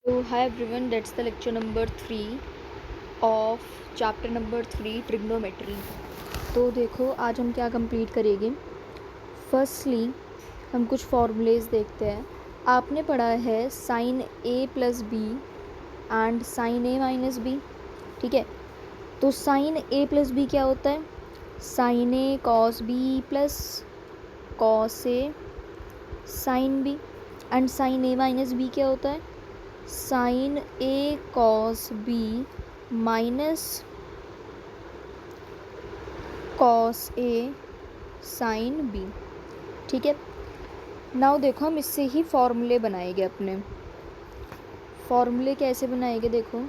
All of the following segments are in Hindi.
So hi everyone, that's the lecture number 3 of chapter number 3 trigonometry। तो देखो आज हम क्या कंप्लीट करेंगे। फर्स्टली हम कुछ फॉर्मूलेज देखते हैं। आपने पढ़ा है sine A plus B and sine A minus B, ठीक है। तो साइन ए प्लस बी क्या होता है? Sine A cos B plus cos A sine B. And sine A minus B क्या होता है? साइन ए कॉस बी माइनस कॉस ए साइन बी, ठीक है। नाउ देखो हम इससे ही फॉर्मूले बनाएंगे अपने। फॉर्मूले कैसे बनाएंगे देखो।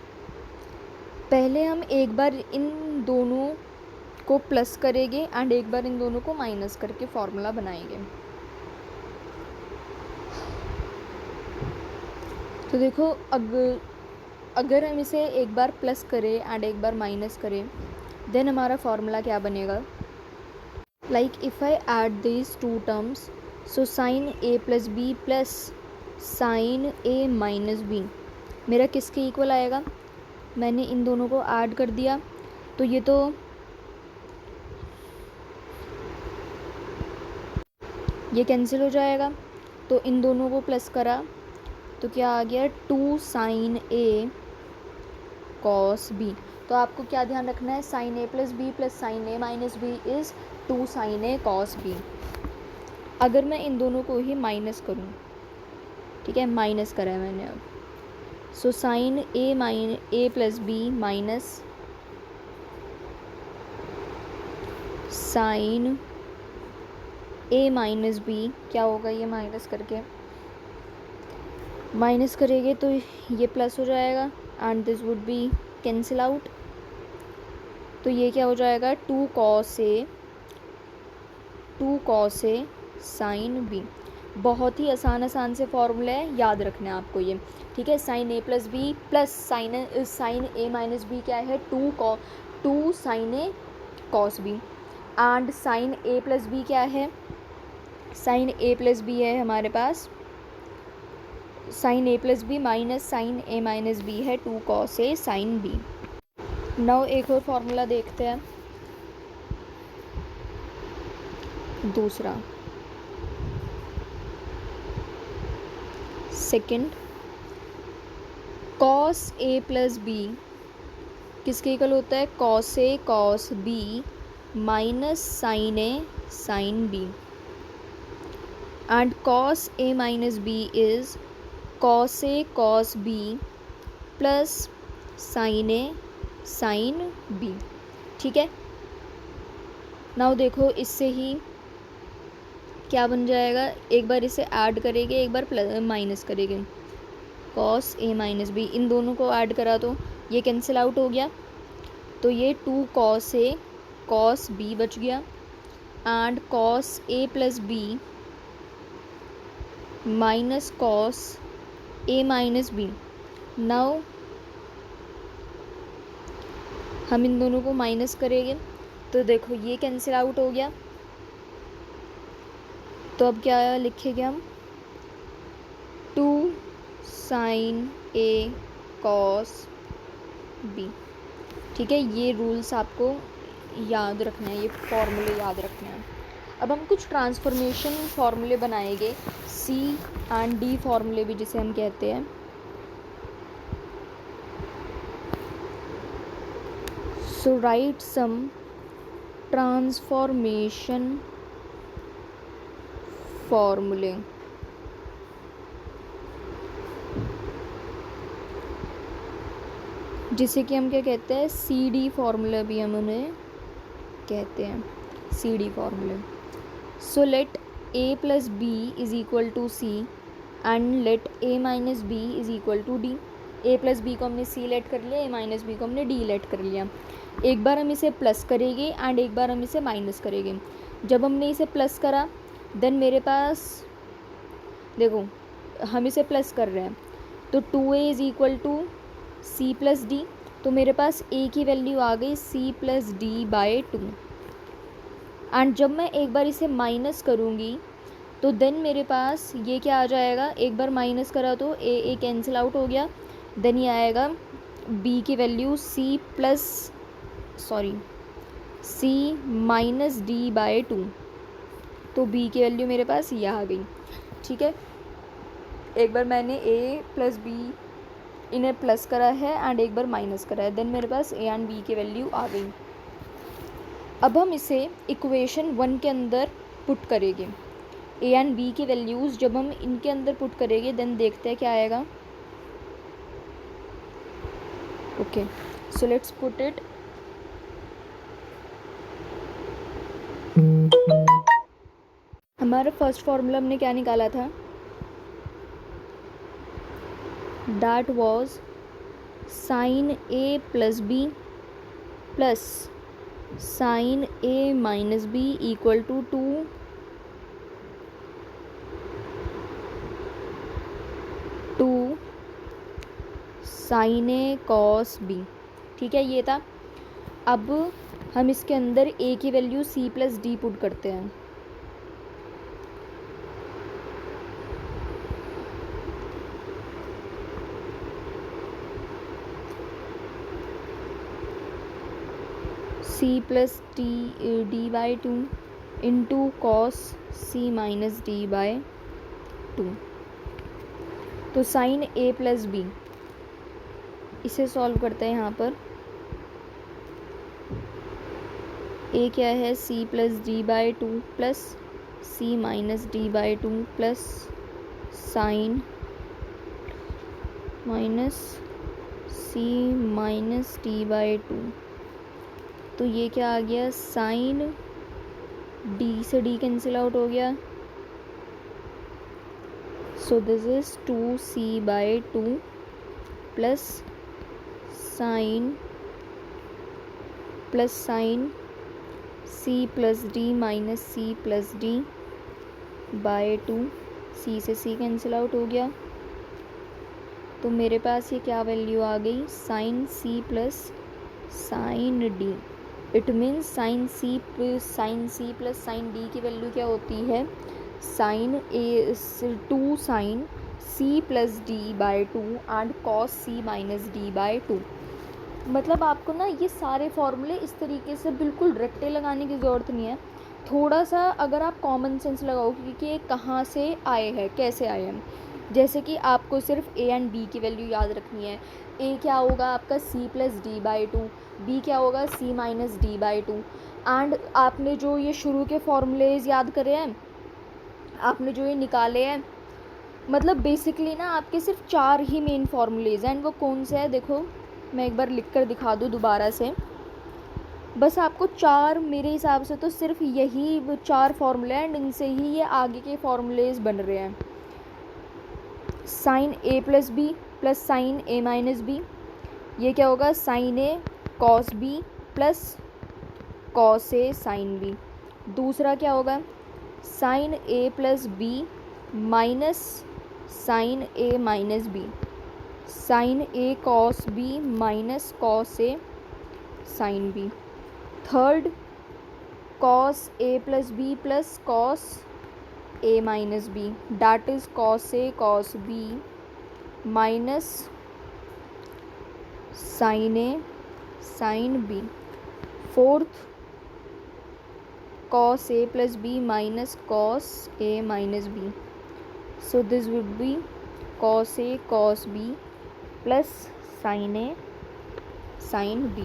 पहले हम एक बार इन दोनों को प्लस करेंगे एंड एक बार इन दोनों को माइनस करके फॉर्मूला बनाएंगे। तो देखो अगर हम इसे एक बार प्लस करें एंड एक बार माइनस करें देन हमारा फॉर्मूला क्या बनेगा। Like if I add these two terms, so sine A plus B plus sine A minus B मेरा किसके इक्वल आएगा? मैंने इन दोनों को ऐड कर दिया तो ये कैंसिल हो जाएगा। तो इन दोनों को प्लस करा तो क्या आ गया? 2 साइन ए कॉस बी। तो आपको क्या ध्यान रखना है? Sine A plus B plus sine A minus B is 2 sine A cos B. अगर मैं इन दोनों को ही माइनस करूँ, ठीक है, माइनस करा है मैंने अब, सो साइन ए प्लस बी माइनस साइन ए माइनस बी क्या होगा? ये माइनस करके माइनस करेंगे तो ये प्लस हो जाएगा and this would be cancel out. तो ये क्या हो जाएगा? 2 कॉस ए साइन बी। बहुत ही आसान से फॉर्मूला है, याद रखना है आपको ये, ठीक है। साइन ए प्लस बी प्लस साइन ए माइनस बी क्या है? 2 sine A cos B. And sine A plus B क्या है? साइन ए प्लस बी है हमारे पास साइन ए प्लस बी माइनस साइन ए माइनस बी है 2 कॉस ए साइन बी। नाउ एक और फॉर्मूला देखते हैं, दूसरा सेकंड। कॉस ए प्लस बी किसके इक्वल होता है? Cos A cos B minus sine A sine B. And cos A minus B is cos A cos B plus sine A sine B, ठीक है। नाउ देखो इससे ही क्या बन जाएगा। एक बार इसे ऐड करेंगे, एक बार प्लस माइनस करेंगे। कॉस ए माइनस बी, इन दोनों को ऐड करा तो ये कैंसिल आउट हो गया। तो ये 2 कॉस ए कॉस बी बच गया and cos A plus B minus cos A minus B. Now हम इन दोनों को माइनस करेंगे तो देखो ये कैंसिल आउट हो गया। तो अब क्या लिखेंगे हम? 2 साइन ए कॉस बी, ठीक है। ये रूल्स आपको याद रखना है, ये फॉर्मूले याद रखने हैं। अब हम कुछ ट्रांसफॉर्मेशन फॉर्मूले बनाएंगे, सी एंड डी फॉर्मूले भी जिसे हम कहते हैं। सो राइट सम ट्रांसफॉर्मेशन फॉर्मूले। जिसे कि हम क्या कहते हैं? सी डी फॉर्मूला भी हम उन्हें कहते हैं, सी डी फॉर्मूले। So let A plus B is equal to C and let A minus B is equal to D. A plus B को हमने सी लेट कर लिया, ए माइनस बी को हमने डी लेट कर लिया। एक बार हम इसे प्लस करेंगे एंड एक बार हम इसे माइनस करेंगे। जब हमने इसे प्लस करा देन मेरे पास देखो हम इसे प्लस कर रहे हैं तो 2a is equal to C plus D. तो मेरे पास a की वैल्यू आ गई C plus D by 2। And जब मैं एक बार इसे माइनस करूँगी तो देन मेरे पास ये क्या आ जाएगा, एक बार माइनस करा तो ए कैंसिल आउट हो गया। देन ये आएगा बी की value C minus D by 2। तो बी की वैल्यू मेरे पास ये आ गई। ठीक है, एक बार मैंने ए प्लस बी इन्हें प्लस करा है एंड एक बार माइनस करा है, देन मेरे पास ए एंड बी की वैल्यू आ गई। अब हम इसे इक्वेशन 1 के अंदर पुट करेंगे। ए एंड बी की वैल्यूज़ जब हम इनके अंदर पुट करेंगे देन देखते हैं क्या आएगा। Okay, so let's put it. हमारा फर्स्ट फॉर्मूला हमने क्या निकाला था, that was sine A plus B plus sine A minus B equal to 2 sine A cos B. ठीक है, ये था। अब हम इसके अंदर ए की value C plus D put करते हैं। C plus D by 2 into cos C minus D by 2। तो साइन ए प्लस बी, इसे सॉल्व करते हैं यहाँ पर। ए क्या है, C plus D by 2 plus C minus D by 2 plus sine minus C minus D by 2। तो ये क्या आ गया, साइन डी से डी कैंसिल आउट हो गया। So this is 2c/2 plus sine C plus D minus C plus D by 2। C से सी कैंसिल आउट हो गया। तो मेरे पास ये क्या वैल्यू आ गई, sine C plus sine D. It means sine C plus sine D की वैल्यू क्या होती है, sine A 2 sine C plus D by 2 and cos C minus D by 2। मतलब आपको ना ये सारे फॉर्मूले इस तरीके से बिल्कुल रट्टे लगाने की ज़रूरत नहीं है। थोड़ा सा अगर आप कॉमन सेंस लगाओगे कि ये कहाँ से आए हैं, कैसे आए हैं, जैसे कि आपको सिर्फ ए एंड बी की वैल्यू याद रखनी है। ए क्या होगा आपका C plus D by 2, B क्या होगा C minus D by 2। And आपने जो ये शुरू के फॉर्मूलेज याद करे हैं, आपने जो ये निकाले हैं, मतलब बेसिकली ना आपके सिर्फ 4 ही मेन फॉर्मूलेज हैं। एंड वो कौन से है, देखो मैं एक बार लिख कर दिखा दूँ दोबारा से। बस आपको 4, मेरे हिसाब से तो सिर्फ यही 4 फॉर्मूले हैं एंड इनसे ही ये आगे के फॉर्मूलेज बन रहे हैं। साइन ए प्लस बी प्लस साइन ए माइनस बी, ये क्या होगा, साइन ए कॉस बी प्लस कॉस ए साइन बी। दूसरा क्या होगा, sine A plus B minus sine A minus B, sine A cos B minus cos A sine B. Third, cos A plus B plus cos A minus B, that is cos a cos b minus sin a sin b। Fourth, cos a plus b minus cos a minus b, so this would be cos a cos b plus sin a sin b।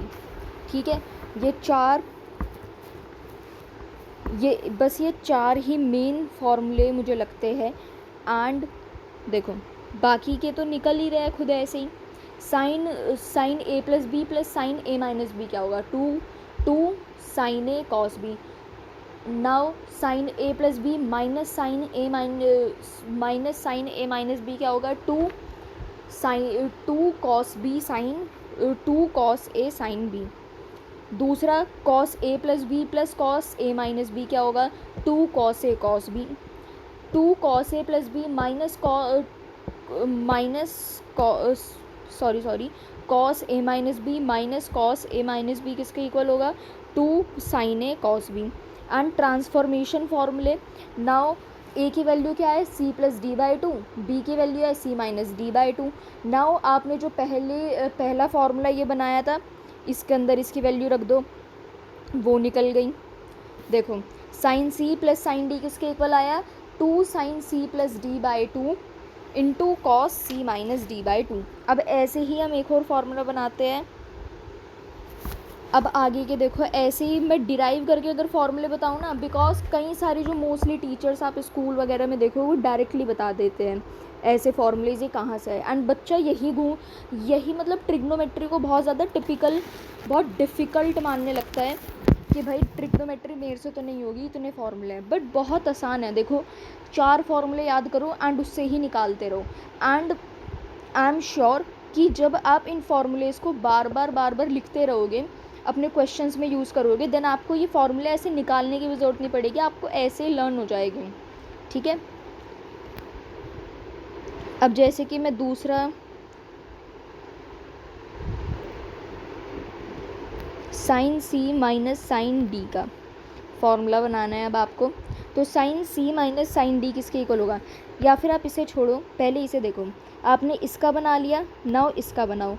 ठीक है, ये 4 ही मेन फॉर्मूले मुझे लगते हैं। एंड देखो बाकी के तो निकल ही रहे हैं खुद ऐसे ही। साइन ए प्लस बी प्लस साइन ए माइनस बी क्या होगा, 2 साइन ए कॉस बी। नाउ साइन ए प्लस बी माइनस साइन ए माइनस बी क्या होगा, 2 कॉस बी साइन 2 कॉस ए साइन बी। दूसरा, cos A plus B plus cos A minus B क्या होगा, 2 cos A cos b. 2 cos A plus B minus cos A minus b minus cos A minus B किसके इक्वल होगा, 2 sine A cos B. And transformation फॉर्मूले, नाउ ए की वैल्यू क्या है c plus D by two, B की वैल्यू है c minus D by two. Now आपने जो पहला फार्मूला ये बनाया था इसके अंदर इसकी वैल्यू रख दो, वो निकल गई। देखो sine c plus sine D किसके इक्वल आया, 2 sine c plus D by two into cos c minus D by two. अब ऐसे ही हम एक और फार्मूला बनाते हैं। अब आगे के देखो ऐसे ही मैं डिराइव करके अगर फॉर्मूले बताऊँ ना, बिकॉज कई सारे जो मोस्टली टीचर्स आप स्कूल वगैरह में देखो वो डायरेक्टली बता देते हैं ऐसे फॉर्मूलेज ये कहाँ से है, एंड बच्चा यही मतलब ट्रिग्नोमेट्री को बहुत ज़्यादा टिपिकल, बहुत डिफ़िकल्ट मानने लगता है कि भाई ट्रिग्नोमेट्री मेरे से तो नहीं होगी, इतने फार्मूले हैं। बट बहुत आसान है, देखो 4 फार्मूले याद करो एंड उससे ही निकालते रहो। एंड आई एम श्योर कि जब आप इन फार्मूलेज़ को बार बार लिखते रहोगे, अपने क्वेश्चंस में यूज़ करोगे, देन आपको ये फार्मूले ऐसे निकालने की भी ज़रूरत नहीं पड़ेगी, आपको ऐसे ही लर्न हो जाएगी। ठीक है, अब जैसे कि मैं दूसरा sign C minus sine D का फॉर्मूला बनाना है अब आपको। तो sign C minus sine D किसके इक्वल होगा, या फिर आप इसे छोड़ो, पहले इसे देखो, आपने इसका बना लिया, नाउ इसका बनाओ।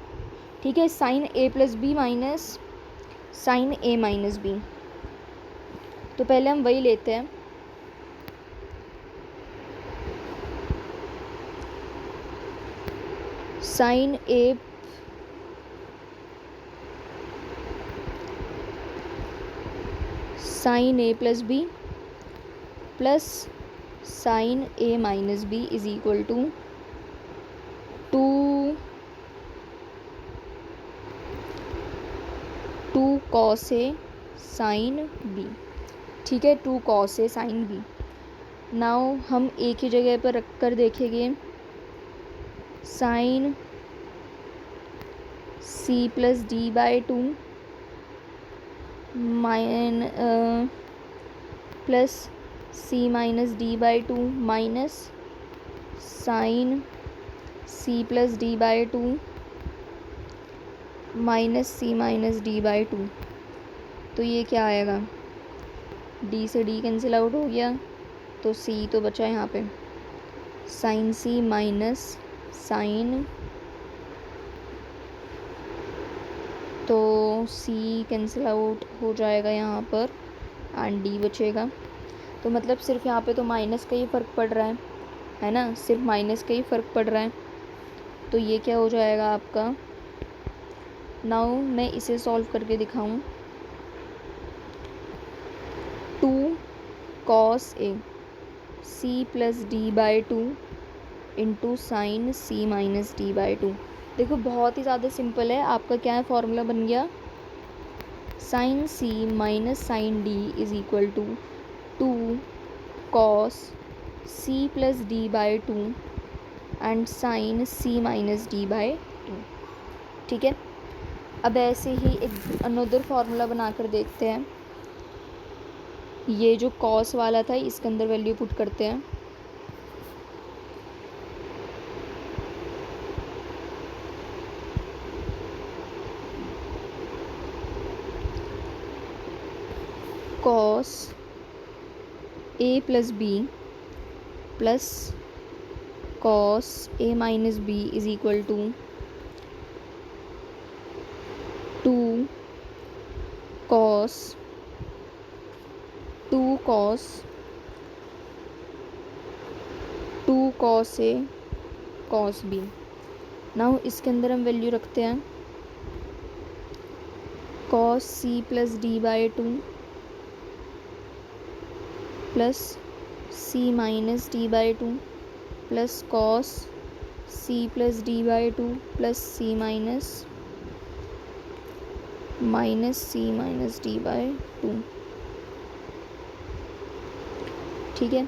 ठीक है, साइन ए प्लस बी माइनस साइन ए माइनस बी। तो पहले हम वही लेते हैं, sine A plus B plus sine A minus B is equal to 2 cos A sine B. ठीक है, 2 कॉस ए साइन बी। नाउ हम ए की जगह पर रख कर देखेंगे, sine C plus D by two plus C minus D by two minus sine C plus D by two minus C minus D by two. तो ये क्या आएगा, डी से डी कैंसिल आउट हो गया, तो सी तो बचा यहाँ पे, साइन सी माइनस साइन, तो सी कैंसिल आउट हो जाएगा यहाँ पर एंड डी बचेगा। तो मतलब सिर्फ यहाँ पे तो माइनस का ही फ़र्क पड़ रहा है ना, सिर्फ माइनस का ही फ़र्क पड़ रहा है। तो ये क्या हो जाएगा आपका, नाउ मैं इसे सॉल्व करके दिखाऊं, 2 cos A C plus D by two into sine C minus D by two. देखो बहुत ही ज़्यादा सिंपल है, आपका क्या है फॉर्मूला बन गया, sine C minus sine D is equal to 2 cos C plus D by two and sine C minus D by two. ठीक है, अब ऐसे ही एक अनदर फार्मूला बनाकर देखते हैं। ये जो कॉस वाला था इसके अंदर वैल्यू पुट करते हैं, cos A plus B plus cos A minus B is equal to 2 cos A cos B. Now इसके अंदर हम वैल्यू रखते हैं, cos C plus D by two plus C minus D by two plus cos C plus D by two plus C minus C minus D by two. ठीक है,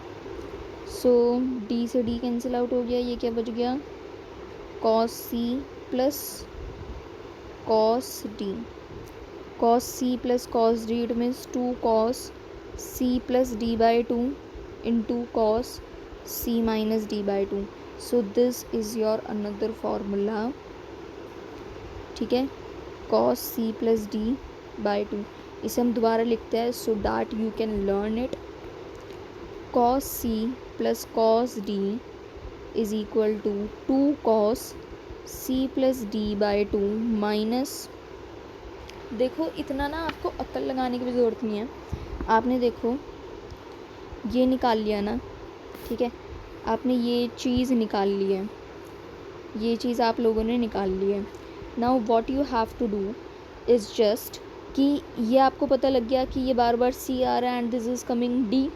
सो डी से डी कैंसिल आउट हो गया, ये क्या बच गया, cos C plus cos d, cos C plus cos d, it means 2 cos C plus D by two into cos C minus D by two. So this is your another formula. ठीक है, cos C plus D by two, इसे हम दोबारा लिखते हैं so that you can learn it. Cos C plus cos d is equal to 2 cos C plus D by 2 minus, देखो इतना ना आपको अक्ल लगाने की भी ज़रूरत नहीं है, आपने देखो ये निकाल लिया ना, ठीक है, आपने ये चीज़ निकाल ली है, ये चीज़ आप लोगों ने निकाल ली है। Now what you have to do is just कि ये आपको पता लग गया कि ये बार बार सी आ रहा है and this is coming D,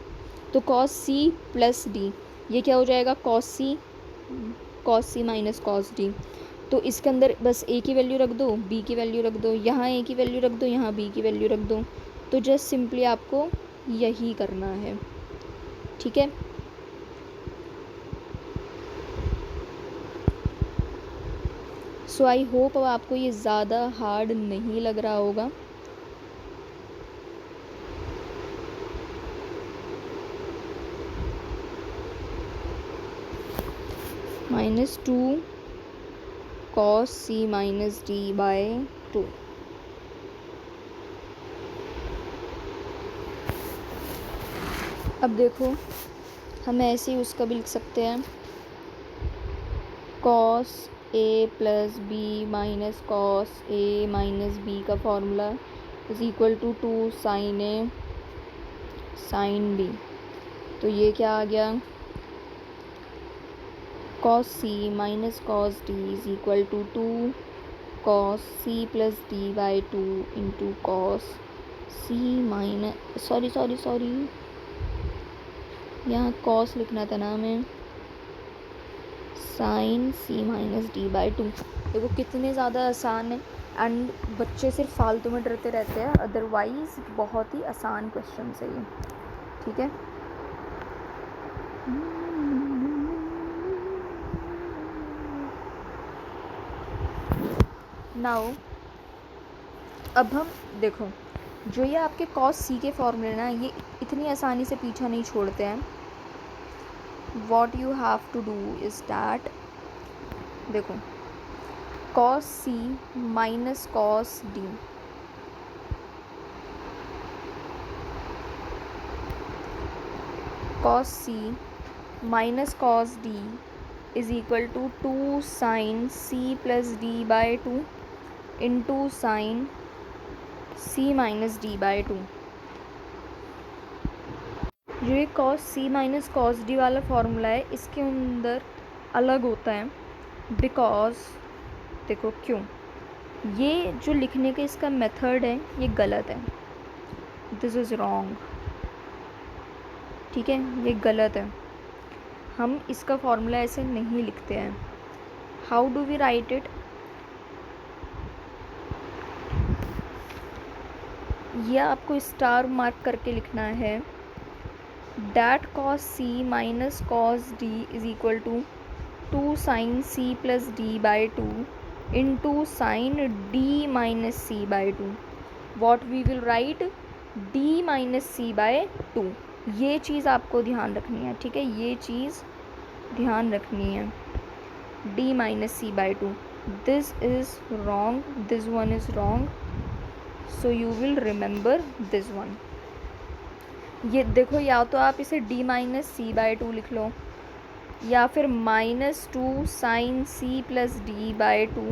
तो कॉस सी प्लस डी ये क्या हो जाएगा, कॉस सी माइनस कॉस डी। तो इसके अंदर बस ए की वैल्यू रख दो, बी की वैल्यू रख दो, यहाँ ए की वैल्यू रख दो, यहाँ बी की वैल्यू रख दो। तो जस्ट सिंपली आपको यही करना है, ठीक है। सो आई होप अब आपको ये ज़्यादा हार्ड नहीं लग रहा होगा। -2 cos c minus D by 2। अब देखो हम ऐसे ही उसका भी लिख सकते हैं, cos a plus B minus cos A minus B का formula is equal to 2 sine A sine B. तो ये क्या आ गया, cos c minus cos D is equal to 2 cos c plus D by 2 into cos c minus sorry यहाँ cos लिखना था ना हमें, sine c minus D by 2। देखो कितने ज़्यादा आसान है एंड बच्चे सिर्फ फालतू में डरते रहते हैं, अदरवाइज़ बहुत ही आसान क्वेश्चन है ये, ठीक है। नाउ अब हम देखो जो ये आपके cos c के फॉर्मूले ना, ये इतनी आसानी से पीछा नहीं छोड़ते हैं। what you have to do is that, देखो cos c minus cos d, cos c minus cos d is equal to 2 sine c plus D by 2 into sine c minus D by 2। जो ये cos c minus cos d वाला फॉर्मूला है, इसके अंदर अलग होता है, बिकॉज देखो क्यों, ये जो लिखने का इसका मेथड है ये गलत है, दिस इज़ रॉन्ग, ठीक है, ये गलत है। हम इसका फॉर्मूला ऐसे नहीं लिखते हैं। How do we write it, ये आपको स्टार मार्क करके लिखना है, that cos c minus cos d is equal to 2 sine c plus D by 2 into sine d minus c by 2। What we will write, d minus c by 2। ये चीज़ आपको ध्यान रखनी है, ठीक है, ये चीज़ ध्यान रखनी है, d minus c by 2। This is wrong, this one is wrong, so you will remember this one. ये देखो या तो आप इसे d माइनस सी बाई 2 लिख लो, या फिर -2 sine c plus D by 2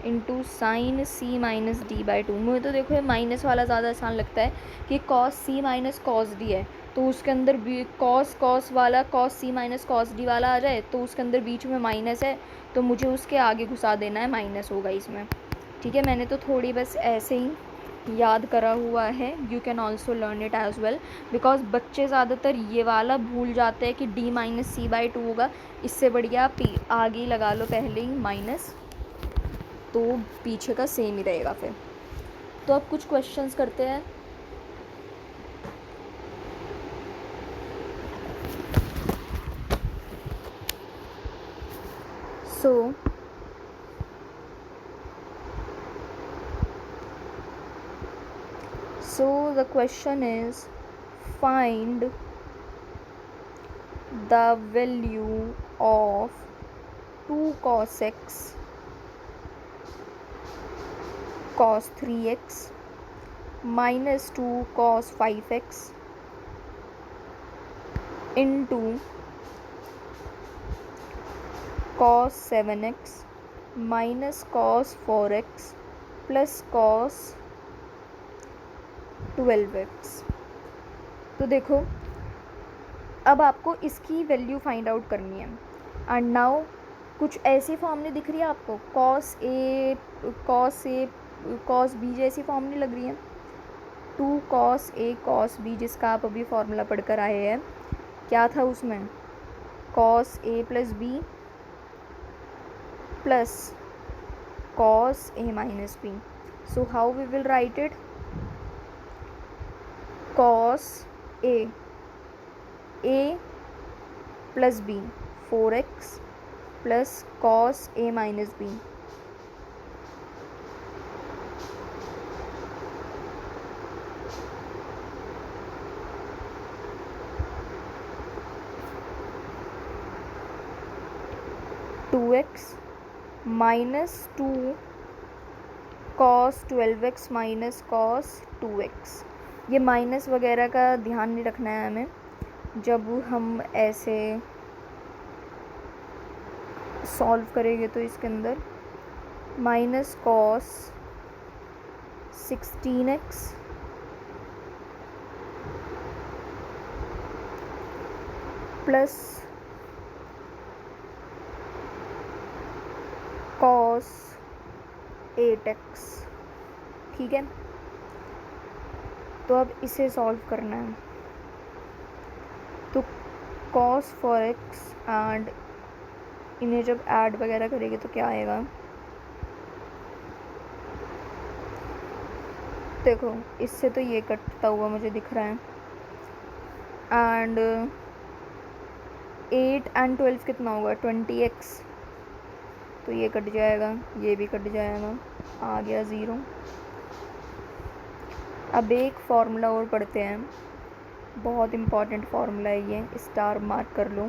into sine c minus D by 2। मुझे तो देखो ये माइनस वाला ज़्यादा आसान लगता है कि cos c minus cos d है, तो उसके अंदर भी cos वाला cos c minus cos d वाला आ जाए, तो उसके अंदर बीच में माइनस है, तो मुझे उसके आगे घुसा देना है, माइनस होगा इसमें, ठीक है। मैंने तो थोड़ी बस ऐसे ही याद करा हुआ है, you can also learn it as well, because बच्चे ज़्यादातर ये वाला भूल जाते हैं कि d माइनस सी बाई 2 होगा। इससे बढ़िया आगे लगा लो पहले ही माइनस, तो पीछे का सेम ही रहेगा फिर। तो अब कुछ क्वेश्चंस करते हैं। So the question is, find the value of 2 cos x cos 3x minus 2 cos 5x into cos 7x minus cos 4x plus cos 12x। तो देखो अब आपको इसकी वैल्यू फाइंड आउट करनी है। एंड नाउ कुछ ऐसी फॉर्मूले दिख रही है आपको, कॉस बी जैसी फॉर्मूले लग रही है। 2 cos a cos b जिसका आप अभी फॉर्मूला पढ़कर आए हैं, क्या था उसमें, cos a plus B plus cos a minus b. So how we will write it, cos a plus b 4x plus cos a minus b. Two x minus 2 cos 12x minus cos 2x। ये माइनस वगैरह का ध्यान नहीं रखना है हमें जब हम ऐसे सॉल्व करेंगे। तो इसके अंदर minus cos 16x plus cos 8x। ठीक है, तो अब इसे सॉल्व करना है। तो cos 4x एंड इन्हें जब ऐड वगैरह करेंगे तो क्या आएगा, देखो इससे तो ये कटता हुआ मुझे दिख रहा है। एंड 8 एंड 12 कितना होगा, 20x। तो ये कट जाएगा, ये भी कट जाएगा, आ गया 0। अब एक फार्मूला और पढ़ते हैं, बहुत इम्पॉर्टेंट फार्मूला है ये, स्टार मार्क कर लो।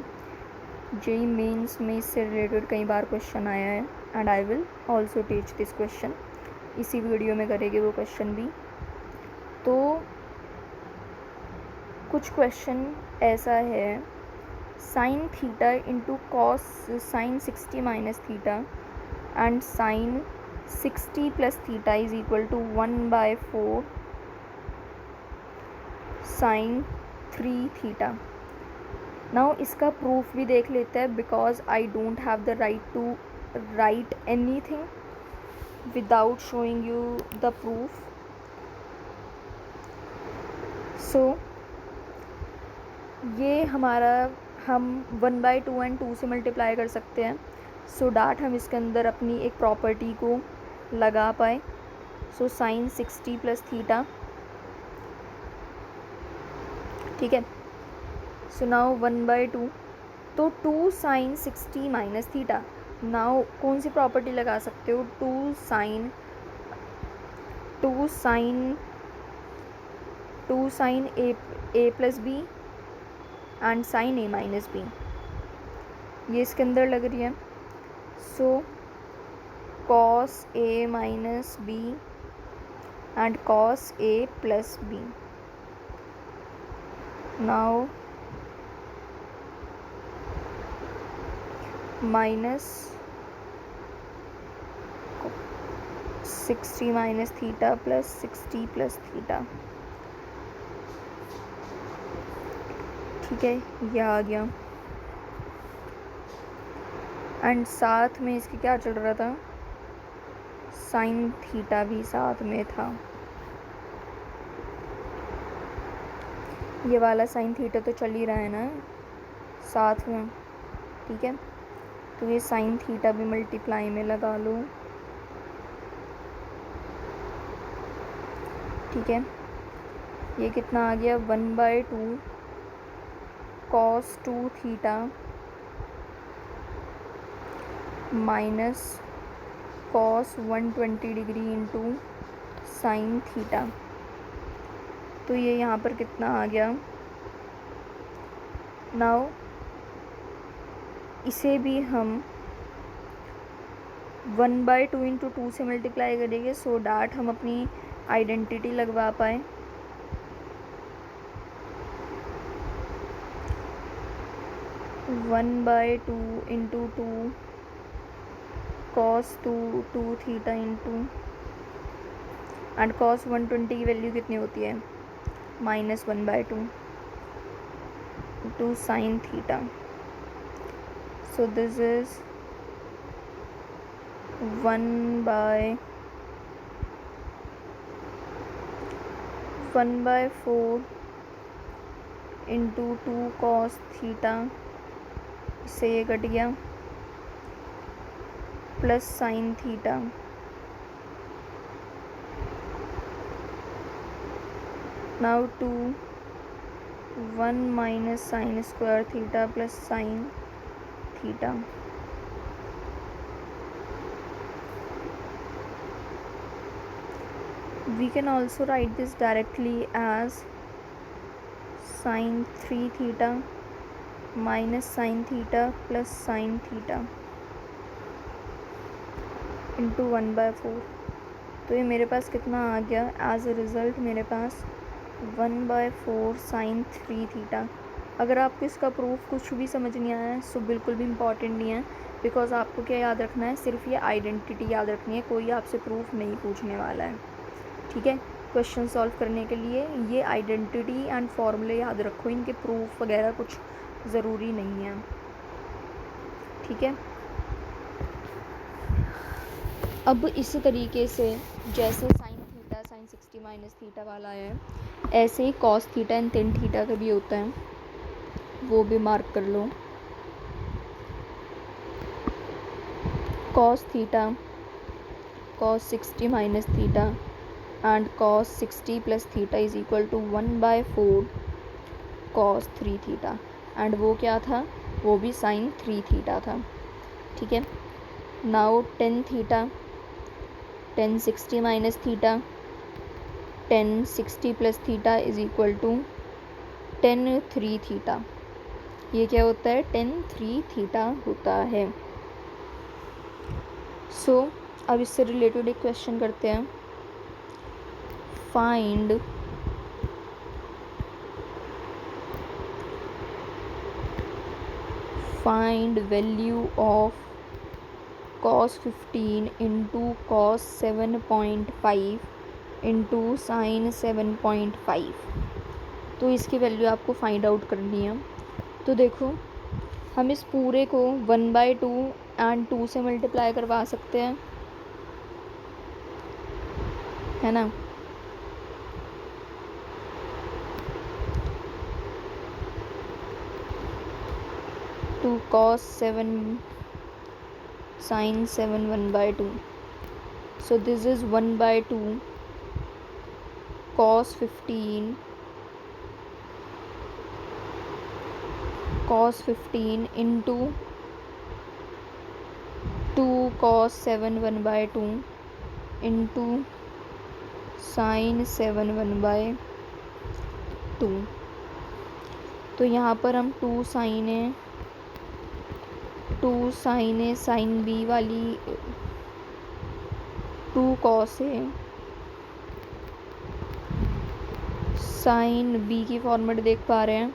जेई मेंस में इससे रिलेटेड कई बार क्वेश्चन आया है and I will also teach this question. इसी वीडियो में करेंगे वो क्वेश्चन भी। तो कुछ क्वेश्चन ऐसा है, sine theta into cos sine 60 minus theta and sine 60 plus theta is equal to 1/4 sine 3 theta. Now इसका प्रूफ भी देख लेते हैं, because I don't have the right to write anything without showing you the proof. So ये हमारा हम 1/2 एंड 2 से मल्टीप्लाई कर सकते हैं, सो डैट हम इसके अंदर अपनी एक प्रॉपर्टी को लगा पाए। सो साइन 60 प्लस थीटा, ठीक है। सो नाउ 1/2, तो 2 साइन 60 माइनस थीटा। नाउ कौन सी प्रॉपर्टी लगा सकते हो, 2 sine A plus B and sine A minus B, ये इसके अंदर लग रही है। So cos A minus b and cos A plus b. Now minus 60 minus theta plus 60 plus theta, ठीक है, ये आ गया। एंड साथ में इसके क्या चल रहा था, साइन थीटा भी साथ में था। ये वाला साइन थीटा तो चल ही रहा है ना साथ में, ठीक है। तो ये साइन थीटा भी मल्टीप्लाई में लगा लो, ठीक है। ये कितना आ गया, 1/2 cos 2 theta minus cos 120 degree into sine theta. तो ये यहाँ पर कितना आ गया। नाउ इसे भी हम 1/2 इंटू 2 से मल्टीप्लाई करेंगे, सो डैट हम अपनी आइडेंटिटी लगवा पाए। One by two into 2 cos 2 theta into and cos 120 की वैल्यू कितनी होती है -1/2 into sine theta. So this is 1/4 into 2 cos theta, इससे ये कट गया, plus sine theta. Now 1 minus sine square theta plus sine theta. We can also write this directly as sin 3 theta minus sin theta plus sin theta into 1/4. तो ये मेरे पास कितना आ गया एज अ रिज़ल्ट, मेरे पास 1/4 sin 3 थीटा. अगर आपको इसका प्रूफ कुछ भी समझ नहीं आया है सो बिल्कुल भी इम्पॉर्टेंट नहीं है, बिकॉज आपको क्या याद रखना है, सिर्फ ये आइडेंटिटी याद रखनी है, कोई आपसे प्रूफ नहीं पूछने वाला है. ठीक है, क्वेश्चन सॉल्व करने के लिए ये आइडेंटिटी एंड फॉर्मूले याद रखो, इनके प्रूफ वगैरह कुछ ज़रूरी नहीं है. ठीक है, अब इस तरीके से जैसे sine theta sine 60 minus theta वाला है, ऐसे ही cos theta and tan theta का भी होता है, वो भी मार्क कर लो. Cos theta cos 60 minus theta and cos 60 plus theta is equal to 1/4 cos 3 theta. And वो क्या था, वो भी साइन 3 थीटा था. ठीक है, now tan theta, tan 60 minus theta, tan 60 plus theta is equal to tan 3 theta. ये क्या होता है, टेन 3 थीटा होता है. सो अब इससे रिलेटेड एक क्वेश्चन करते हैं. Find value of cos 15 into cos 7.5 into sine 7.5. तो इसकी वैल्यू आपको फाइंड आउट करनी है. तो देखो, हम इस पूरे को 1/2 एंड 2 से मल्टीप्लाई करवा सकते हैं, है ना. Two cos 7 sin 7 1/2. So this is 1/2 cos 15 into 2 cos 7 1/2 into sin 7 1/2. तो यहाँ पर हम 2 साइन है साइन बी वाली, 2 cos है साइन बी की फॉर्मेट देख पा रहे हैं.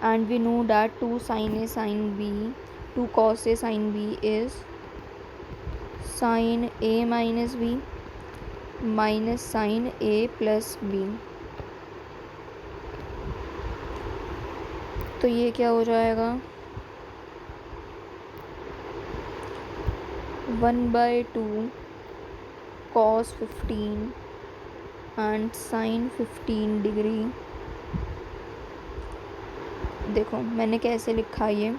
And we know that 2 sin a sin b, 2 cos a sin b is sin a minus b minus sin a plus b. तो ये क्या हो जाएगा, 1/2 cos 15 एंड sin 15 डिग्री. देखो मैंने कैसे लिखा, ये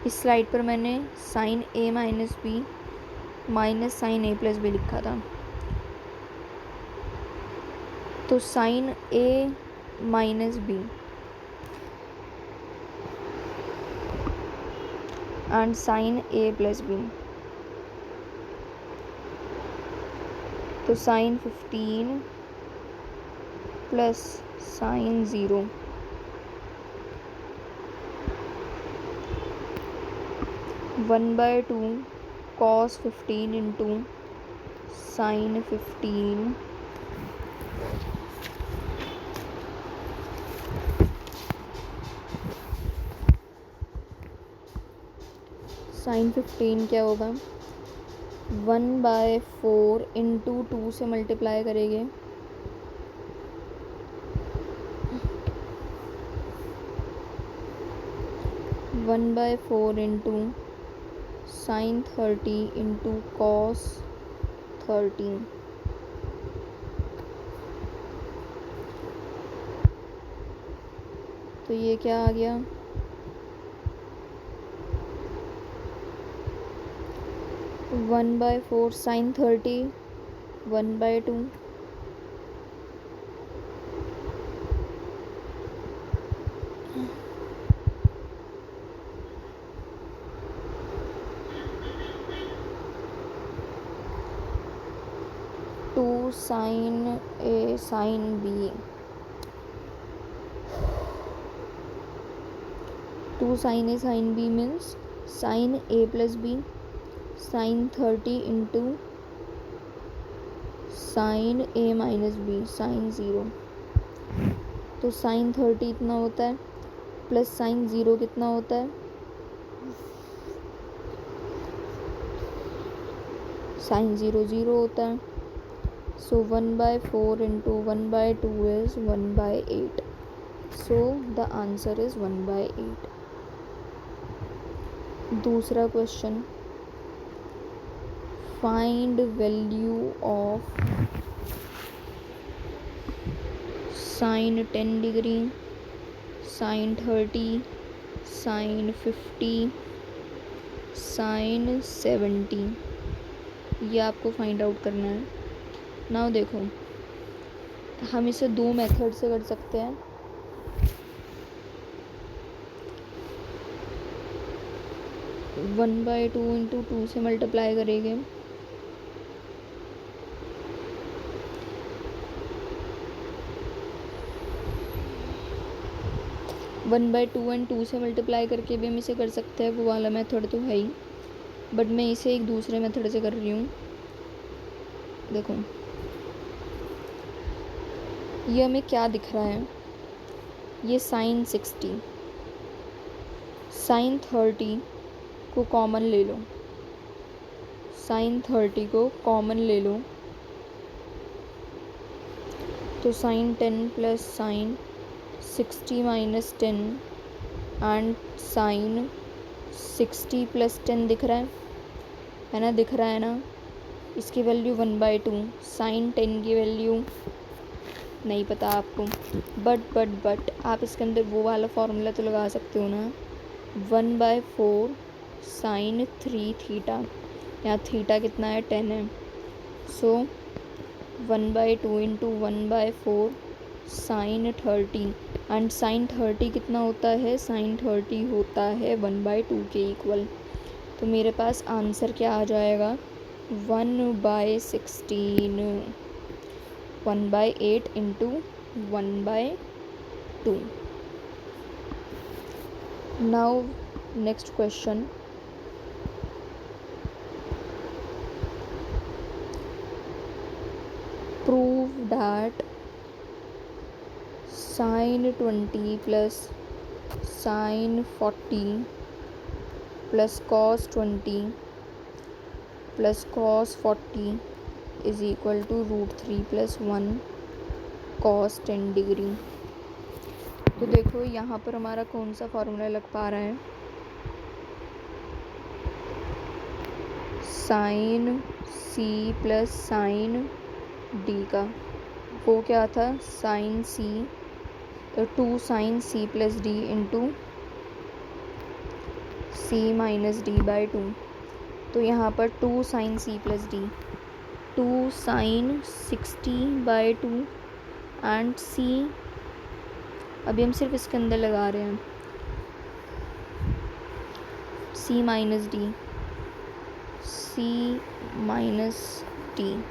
इस स्लाइड पर मैंने sin a minus b minus sine a plus b लिखा था. तो sin a minus b and sin a plus b. तो sin 15 plus sin 0 1/2 cos 15 into sin 15 sin 15 क्या होगा, 1/4 इंटू 2 से मल्टीप्लाई करेंगे, 1/4 इंटू sin 30 इंटू cos 30, तो ये क्या आ गया, 1/4 sin 30 1/2 2 sin A sin B, 2 sin A sin B means sin A plus B, sin 30 into sin A minus B sin 0, तो sin 30 इतना होता है प्लस sin 0 कितना होता है, sin 0 0 होता है, so 1/4 into 1/2 is 1/8, so the answer is 1/8. दूसरा question, find value of sin 10 degree, sin 30, sin 50, sin 70, ये आपको फाइंड आउट करना है। नाउ देखो, हम इसे दो मेथड से कर सकते हैं। One by two into two से मल्टीप्लाई करेंगे, one by two and two से मल्टीप्लाई करके भी हम इसे कर सकते हैं, वो वाला मेथड तो है ही, बट मैं इसे एक दूसरे मेथड से कर रही हूँ। देखो ये हमें क्या दिख रहा है, ये sin 60, sin 30 को कॉमन ले लो, sin 30 को कॉमन ले लो, तो sin 10 plus sin 60 minus 10 and sin 60 plus 10 दिख रहा है ना, दिख रहा है ना। इसकी वैल्यू 1/2, sin 10 की वैल्यू नहीं पता आपको, बट आप इसके अंदर वो वाला फॉर्मूला तो लगा सकते हो ना, 1/4 sin 3 थीटा, यहाँ थीटा कितना है 10 है, सो 1/2 इंटू 1/4 sin 30, एंड sin 30 कितना होता है, sin 30 होता है 1/2 के इक्वल, तो मेरे पास आंसर क्या आ जाएगा, 1/16, 1/8 into 1/2. Now next question, prove that sin 20 plus sin 40 plus cos 20 plus cos 40 is equal to √3 plus 1 cos 10 degree. तो देखो यहाँ पर हमारा कौन सा फॉर्मूला लग पा रहा है, साइन सी प्लस साइन डी का, वो क्या था, sine C 2 sine C plus D into C minus D by 2, तो यहाँ पर 2 sine C plus D, 2 sine 60/2 and C, अभी हम सिर्फ इसके अंदर लगा रहे हैं, C minus D, C minus D,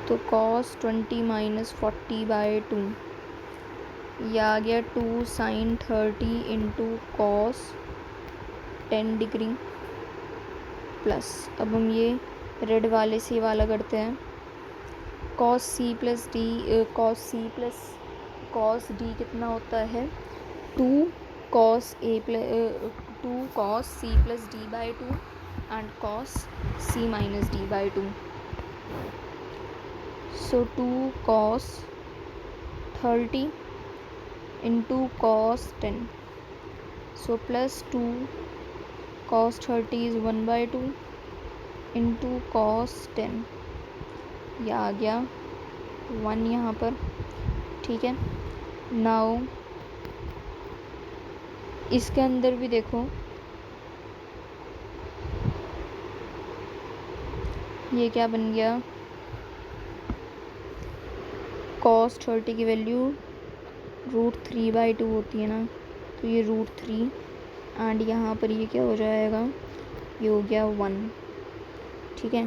तो cos 20 माइनस 40/2, यह आ गया 2 sine 30 into cos 10 degree plus, अब हम ये रेड वाले से वाला करते हैं, कॉस सी प्लस डी कॉस डी कितना होता है 2 cos c plus d by 2 and cos c minus d by 2. So 2 cos 30 into cos 10. So plus 2 cos 30 is 1 by 2 into cos 10. यह आ गया 1 यहाँ पर, ठीक है। नाउ इसके अंदर भी देखो, ये क्या बन गया, cos 30 की वैल्यू √3/2 होती है ना, तो ये √3 एंड यहाँ पर ये क्या हो जाएगा, ये हो गया 1, ठीक है।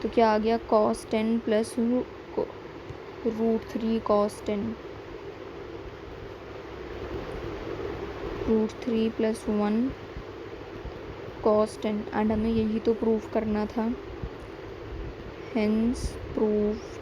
तो क्या आ गया cos 10 plus √3 cos 10, √3 plus 1 cos 10 and हमें यही तो प्रूफ करना था, hence proved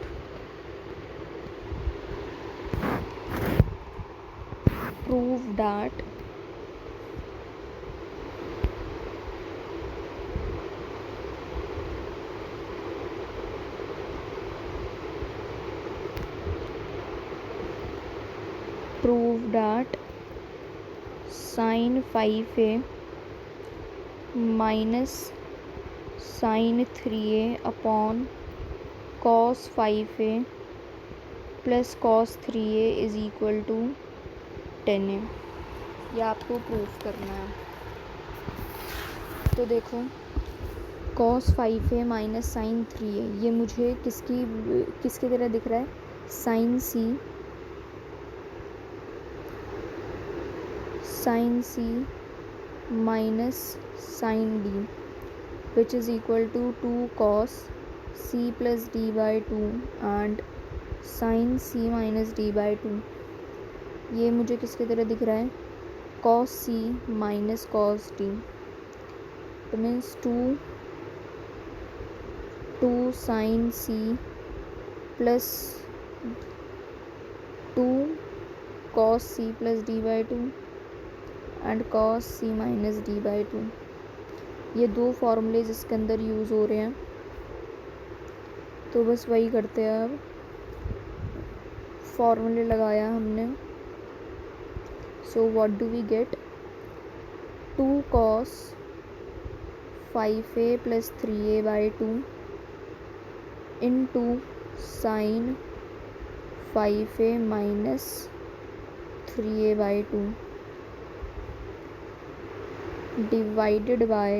that sin 5a minus sin 3a upon cos 5a plus cos 3a is equal to 10a। ये आपको प्रूफ करना है। तो देखो cos 5a minus sin 3a, ये मुझे किसकी तरह दिख रहा है, sin c minus sin d which is equal to 2 cos c plus d by 2 and sin c minus d by 2। ये मुझे किसकी तरह दिख रहा है, cos c minus cos d, तो means 2 sin c plus 2 cos c plus d by 2 and cos c minus d by 2। ये दो फॉर्मूलेज इसके अंदर यूज़ हो रहे हैं, तो बस वही करते हैं। अब फॉर्मूले लगाया हमने, so what do we get, 2 cos 5a plus 3a by 2 into sin 5a minus 3a by 2 divided by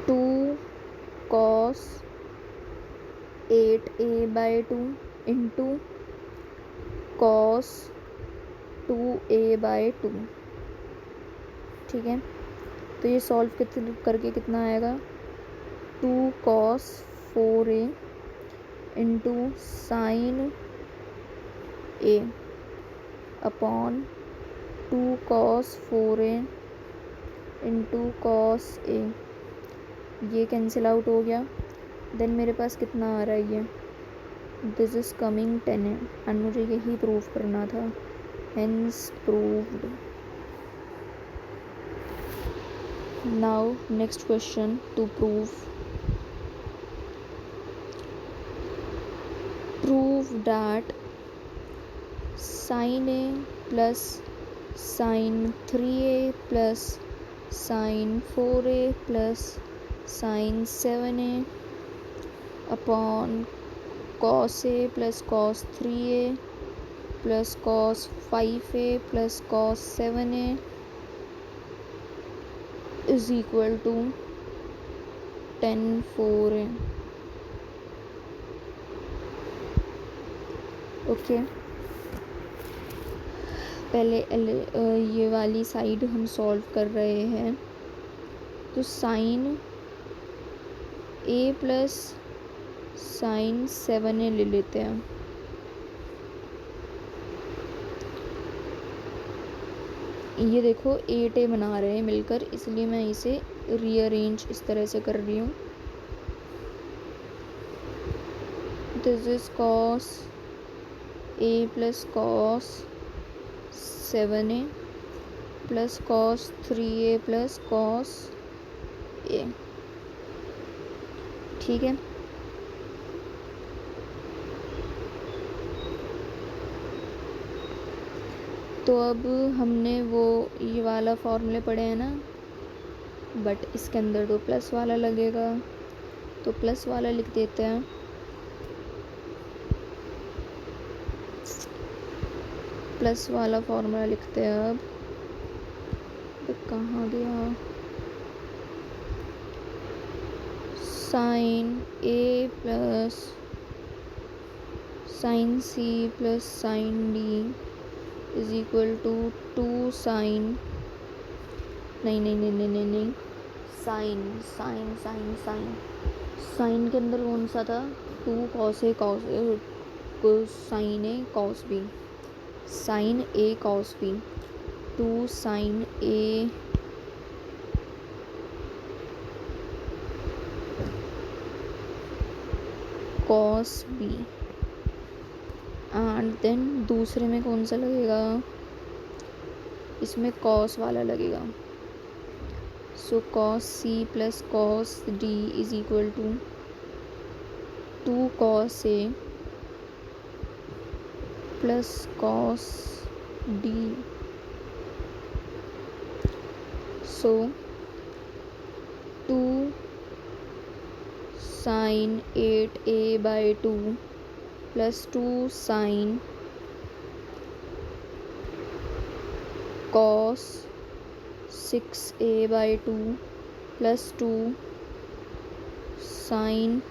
2 cos 8a by 2 into cos 2a by 2, ठीक है। तो ये सॉल्व करके कितना आएगा, 2 cos 4a into sin a upon 2 cos 4a into cos a, ये कैंसिल आउट हो गया। देन मेरे पास कितना आ रहा है, ये this is coming 10a and मुझे यही प्रूफ करना था, hence proved. Now next question to prove that sin a plus sin 3a plus sin 4a plus sin 7a upon cos a plus cos 3a plus cos 5a plus cos 7a is equal to tan 4a। Okay, पहले ये वाली साइड हम सॉल्व कर रहे हैं, तो sign a plus sign 7a ले लेते हैं। ये देखो 8a बना रहे हैं मिलकर, इसलिए मैं इसे रीअरेंज इस तरह से कर रही हूँ। This is cos a plus cos 7a plus cos 3a plus cos a। ठीक है, तो अब हमने वो ये वाला फॉर्मूले पढ़े हैं ना, बट इसके अंदर तो प्लस वाला लगेगा, तो प्लस वाला लिख देते हैं। प्लस वाला फॉर्मूला लिखते हैं अब। कहाँ गया? Sine A plus sine C plus sine d is equal to 2 sine, नहीं नहीं नहीं नहीं नहीं नहीं, sine sine sine sine sine के अंदर कौन सा था? 2 cos A sine A cos b, sine A cos b, 2 sine A cos B, and then दूसरे में कौन सा लगेगा? इसमें कॉस वाला लगेगा। So cos C plus cos d is equal to 2 cos A plus cos d. So 2 sine 8a by 2 plus 2 sine cos 6a by 2 plus 2 sine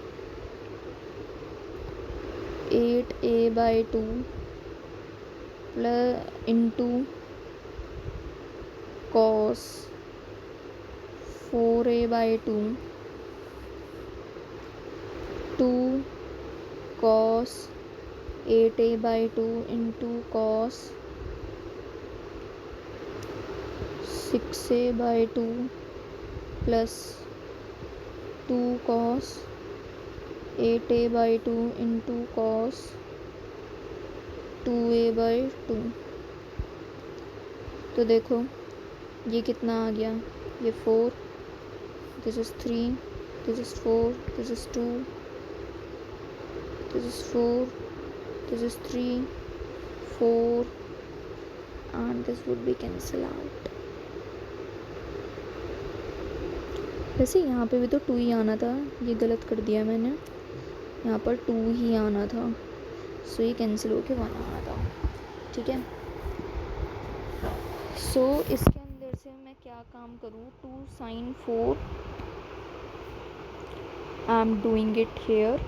8a by 2 plus into cos 4a by 2, 2 cos 8a by 2 into cos 6a by 2 plus 2 cos 8a by 2 into cos 2a by 2। तो देखो ये कितना आ गया? ये 4, this is 3, this is 4, this is 2, this is 4, this is 3, 4, and this would be cancel out। वैसे यहाँ पे भी तो 2 ही आना था, ये गलत कर दिया मैंने, यहाँ पर 2 ही आना था, सो ये कैंसिल होके 1 आना था। ठीक है, सो इसके अंदर से मैं क्या काम करूँ? 2 sine 4, I am doing it here.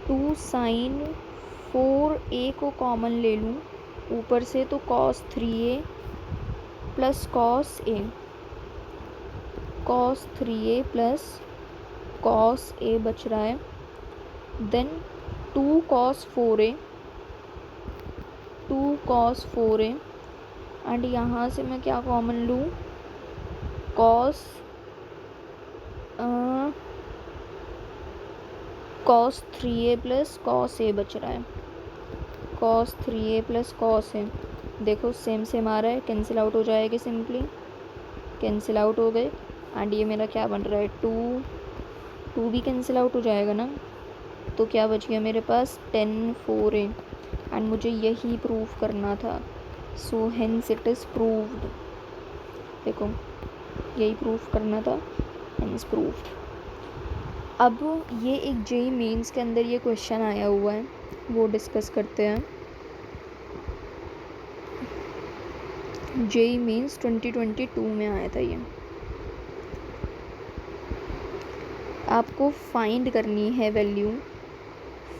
2 sine 4a को कॉमन ले लूँ ऊपर से, तो cos 3a plus cos a, cos 3a plus cos a बच रहा है, then 2 cos 4a, 2 cos 4a, and यहाँ से मैं क्या कॉमन लूँ? cos cos 3a plus cos a बच रहा है, cos 3a plus cos a। देखो सेम सेम आ रहा है, कैंसिल आउट हो जाएगा, सिंपली कैंसिल आउट हो गए, एंड ये मेरा क्या बन रहा है? 2 भी कैंसिल आउट हो जाएगा ना, तो क्या बच गया मेरे पास? 10 4a, एंड मुझे यही प्रूव करना था, so hence it is proved. देखो यही प्रूफ करना था, हेंस प्रूव्ड। अब ये एक जेई मेंस के अंदर ये क्वेश्चन आया हुआ है, वो डिस्कस करते हैं। जेई मेंस 2022 में आया था ये। आपको फाइंड करनी है value,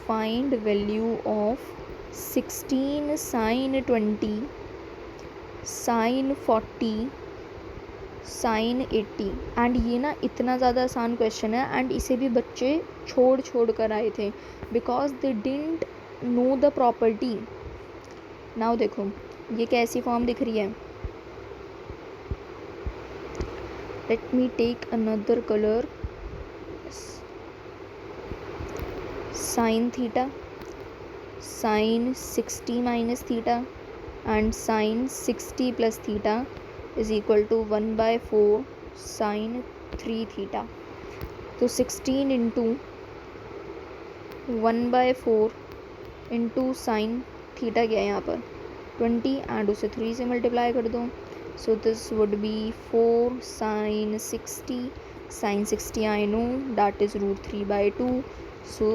find value of 16 sine 20 sine 40 sine 80, and ये ना इतना ज़्यादा आसान क्वेश्चन है, एंड इसे भी बच्चे छोड़ कर आए थे, because they didn't know the property. Now देखो ये कैसी फॉर्म दिख रही है? Let me take another color. Sin theta, sin 60 minus theta and sin 60 plus theta is equal to 1/4 sin 3 theta. तो 16 into 1/4 into sin थीटा क्या है यहाँ पर 20 एंड उसे 3 से मल्टीप्लाई कर दो. So this would be 4 sin 60. sin 60 I know that is √3/2. So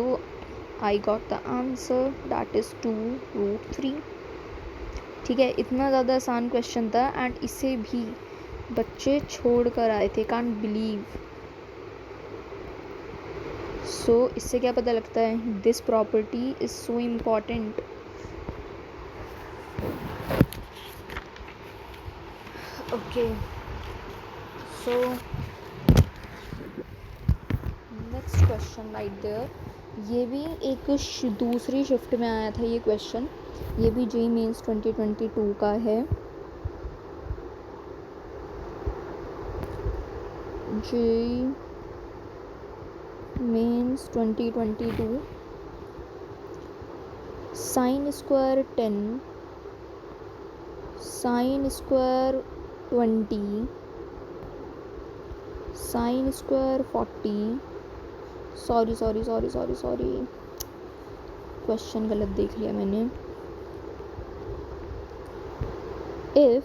I got the answer that is 2√3. ठीक है, इतना ज़्यादा आसान क्वेश्चन था एंड इसे भी बच्चे छोड़ कर आए थे. Can't believe. सो इससे क्या पता लगता है, this property is so important. Okay, so next question right there. ये भी एक दूसरी शिफ्ट में आया था ये क्वेश्चन. ये भी जेईई मेंस 2022 का है. JEE Mains 2022 sine square 10 sine square 20 sine square 40. Sorry question गलत देख लिया मैंने. If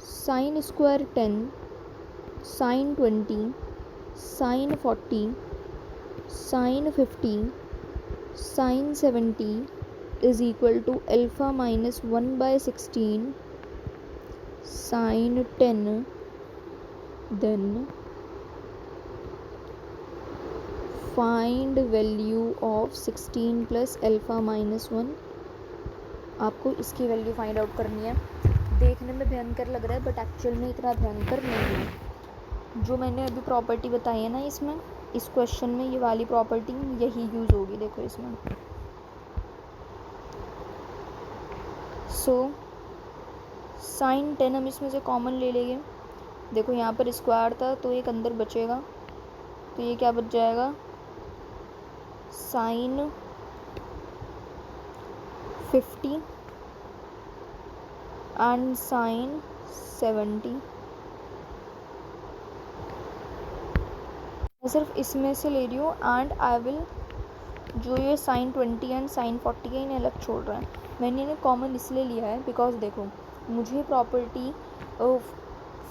sine square 10 sine 20 sine 40 sine 50 sine 70 is equal to alpha minus 1/16 sin 10, then find value of 16 plus alpha minus 1. आपको इसकी वैल्यू फाइंड आउट करनी है. देखने में भयंकर लग रहा है बट एक्चुअल में इतना भयंकर नहीं है. जो मैंने अभी प्रॉपर्टी बताई है ना इसमें, इस क्वेश्चन में ये वाली प्रॉपर्टी यही यूज़ होगी. देखो इसमें. सो साइन 10 हम इसमें से कॉमन ले लेंगे. देखो यहाँ पर स्क्वायर था तो एक अंदर बचेगा, तो ये क्या बच जाएगा, साइन 50 एंड साइन 70. मैं सिर्फ इसमें से ले रही हूँ एंड आई विल, जो ये साइन 20 एंड साइन 40 है इन्हें अलग छोड़ रहा है. मैंने इन्हें कॉमन इसलिए लिया है बिकॉज देखो मुझे प्रॉपर्टी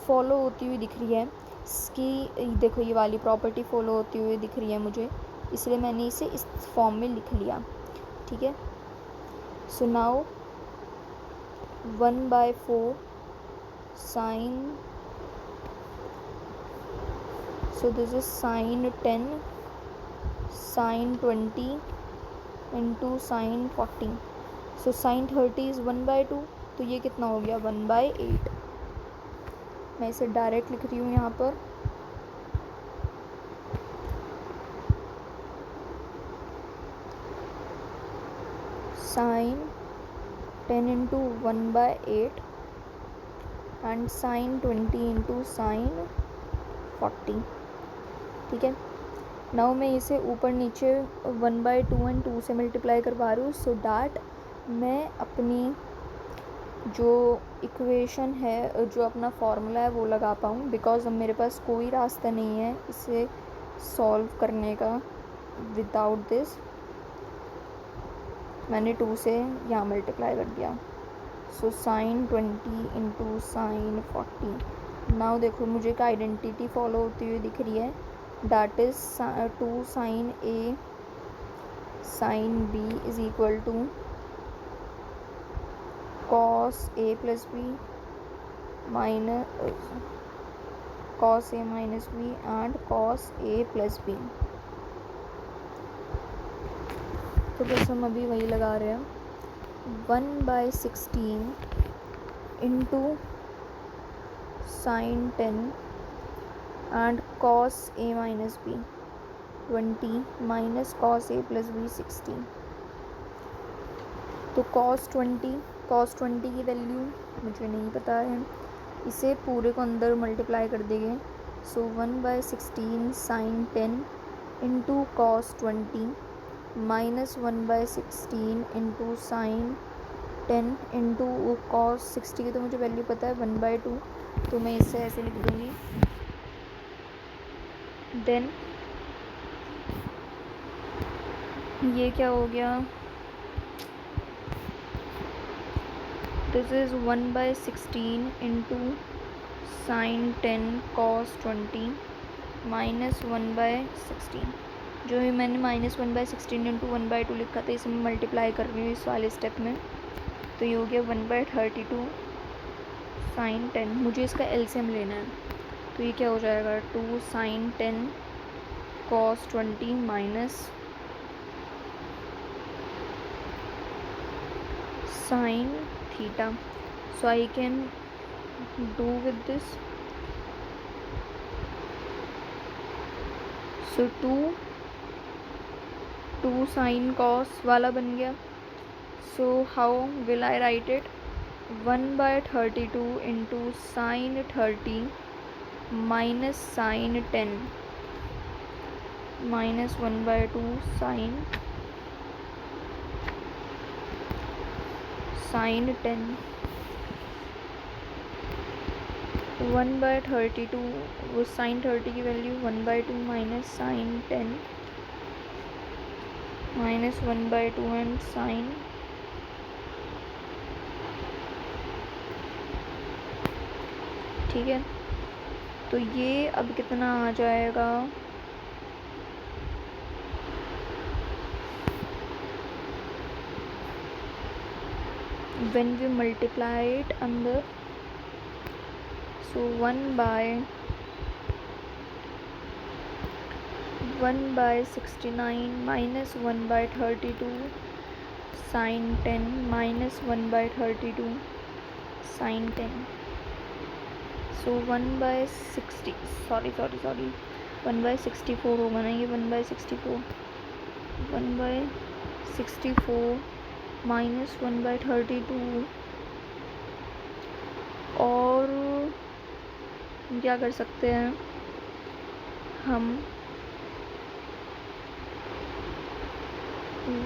फॉलो होती हुई दिख रही है इसकी. देखो ये वाली प्रॉपर्टी फॉलो होती हुई दिख रही है मुझे, इसलिए मैंने इसे इस फॉर्म में लिख लिया. ठीक है. So now 1/4 sine, so this is sin 10 sin 20 into sin 40. so sin 30 is 1/2. तो ये कितना हो गया 1/8. मैं इसे डायरेक्ट लिख रही हूँ यहाँ पर. sin 10 into 1/8 and sin 20 into sin 40. ठीक है. नाउ मैं इसे ऊपर नीचे 1/2 एंड 2 से मल्टीप्लाई करवा रही हूँ सो डैट मैं अपनी जो इक्वेशन है, जो अपना फॉर्मूला है वो लगा पाऊँ. बिकॉज अब मेरे पास कोई रास्ता नहीं है इसे सॉल्व करने का विदाउट दिस. मैंने 2 से यहाँ मल्टीप्लाई कर दिया. So sine 20 into sine 40. Now देखो मुझे एक आइडेंटिटी फॉलो होती हुई दिख रही है, that is 2 sine A sine b is equal to cos A plus B minus cos A minus b and cos A plus b. तो बस हम अभी वही लगा रहे हैं. 1/16 into sin 10 and cos a minus b 20 minus cos a plus b 60. तो cos 20 की वैल्यू मुझे नहीं पता है. इसे पूरे को अंदर मल्टीप्लाई कर देंगे। So 1/16 sine 10 into cos 20 minus 1/16 into sine 10 into cos 60 की तो मुझे वैल्यू पता है 1/2, तो मैं इसे ऐसे लिख दूँगी। देन ये क्या हो गया, this is 1/16 into sine 10 cos 20 minus 1/16, जो ही मैंने -1/16 इंटू 1/2 लिखा था, इसे मैं मल्टीप्लाई कर रही हूँ इस वाले स्टेप में, तो ये हो गया 1/32 साइन 10। मुझे इसका एलसीएम लेना है, तो ये क्या हो जाएगा 2 sine 10 cos 20 minus sine theta. So I can do with this. So 2 sine cos वाला बन गया। So how will I write it, 1/32 into sine 30 minus sine 10 minus 1/2 sine 10। 1/32 वो साइन 30 की value 1/2 minus sine 10 minus 1/2 and sine, ठीक है। तो ये अब कितना आ जाएगा, when we multiply it under, so 1/69 minus 1/32 sin 10 minus 1/32 sin 10, so 1/60 sorry 1/64 होगा ना, ये 1/64 माइनस 1/32, और क्या कर सकते हैं हम,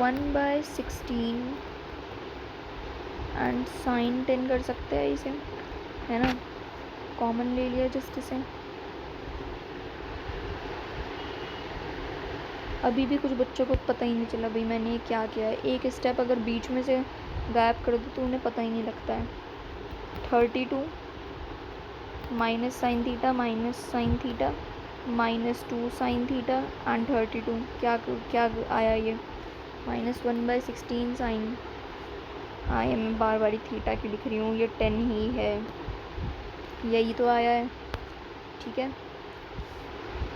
1/16 एंड साइन 10 कर सकते हैं इसे, है ना, कॉमन ले लिया जस्ट इसे। अभी भी कुछ बच्चों को पता ही नहीं चला भाई मैंने ये क्या किया है। एक स्टेप अगर बीच में से गायब कर दो तो उन्हें पता ही नहीं लगता है। 32 minus sine theta minus 2 sine theta and 32, क्या आया ये माइनस 1/16 साइन, आया, मैं बार बार थीटा की लिख रही हूँ, ये 10 ही है, यही तो आया है, ठीक है।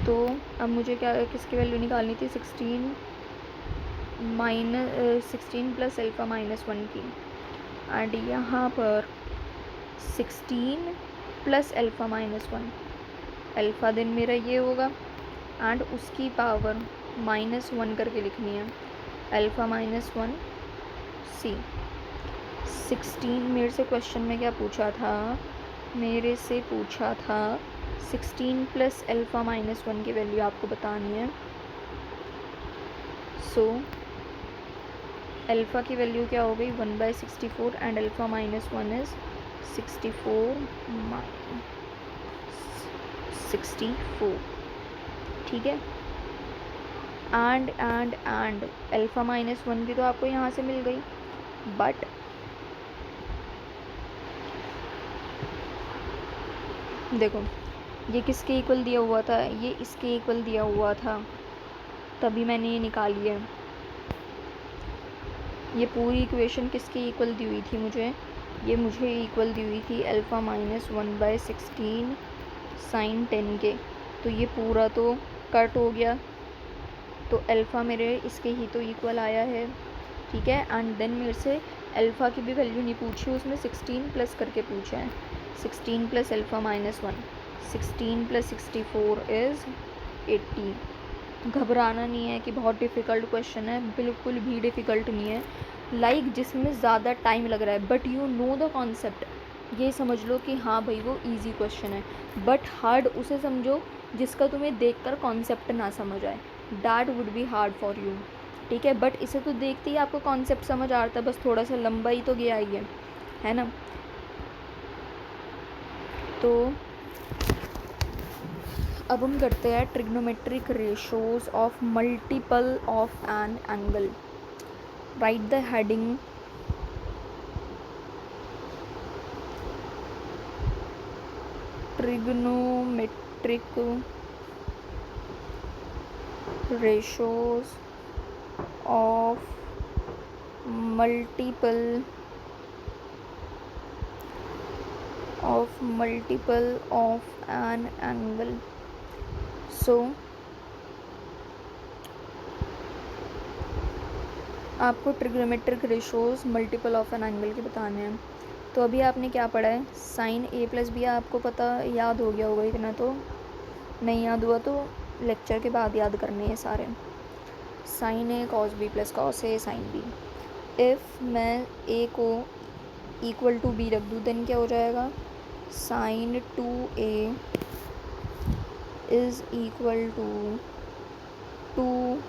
तो अब मुझे क्या किसकी वैल्यू निकालनी थी, 16 प्लस अल्फ़ा -1 की, एंड यहाँ पर 16 प्लस अल्फ़ा -1, अल्फ़ा दिन मेरा ये होगा एंड उसकी पावर -1 करके लिखनी है, अल्फ़ा -1 सी। 16 मेरे से क्वेश्चन में क्या पूछा था, मेरे से पूछा था 16 प्लस अल्फ़ा -1 की वैल्यू आपको बतानी है। सो अल्फ़ा की वैल्यू क्या हो गई 1/64 एंड अल्फ़ा -1 इज़ 64 ठीक है। एंड अल्फ़ा -1 भी तो आपको यहाँ से मिल गई, बट देखो ये किसके इक्वल दिया हुआ था, ये इसके इक्वल दिया हुआ था, तभी मैंने ये निकाली है। ये पूरी इक्वेशन किसकी इक्वल दी हुई थी मुझे, ये मुझे इक्वल दी हुई थी अल्फ़ा -1/16 साइन 10 के, तो ये पूरा तो कट हो गया, तो अल्फ़ा मेरे इसके ही तो इक्वल आया है, ठीक है। एंड देन मेरे से अल्फ़ा की भी वैल्यू नहीं पूछी, उसमें 16 प्लस करके पूछा है, 16 प्लस अल्फ़ा -1, 16 प्लस 64 इज़ 80। घबराना नहीं है कि बहुत डिफ़िकल्ट क्वेश्चन है, बिल्कुल भी डिफ़िकल्ट नहीं है, लाइक जिसमें ज़्यादा टाइम लग रहा है, but you know the concept, ये समझ लो कि हाँ भाई वो इजी क्वेश्चन है, बट हार्ड उसे समझो जिसका तुम्हें देखकर कॉन्सेप्ट ना समझ आए, that would be hard for you. ठीक है, बट इसे तो देखते ही आपको कॉन्सेप्ट समझ आ रहा था, बस थोड़ा सा लंबा ही तो गया ही है ना। तो अब हम करते हैं trigonometric ratios of multiple of an angle. Right the heading trigonometric ratios of multiple of an angle. So आपको trigonometric ratios multiple of an angle के बताने हैं। तो अभी आपने क्या पढ़ा है, साइन ए प्लस बी आपको पता याद हो गया होगा, इतना तो नहीं याद हुआ तो लेक्चर के बाद याद करने हैं सारे। Sine A cos B plus cos A sine b. If मैं ए को इक्वल टू बी रख दूँ देन क्या हो जाएगा, sine 2a is equal to 2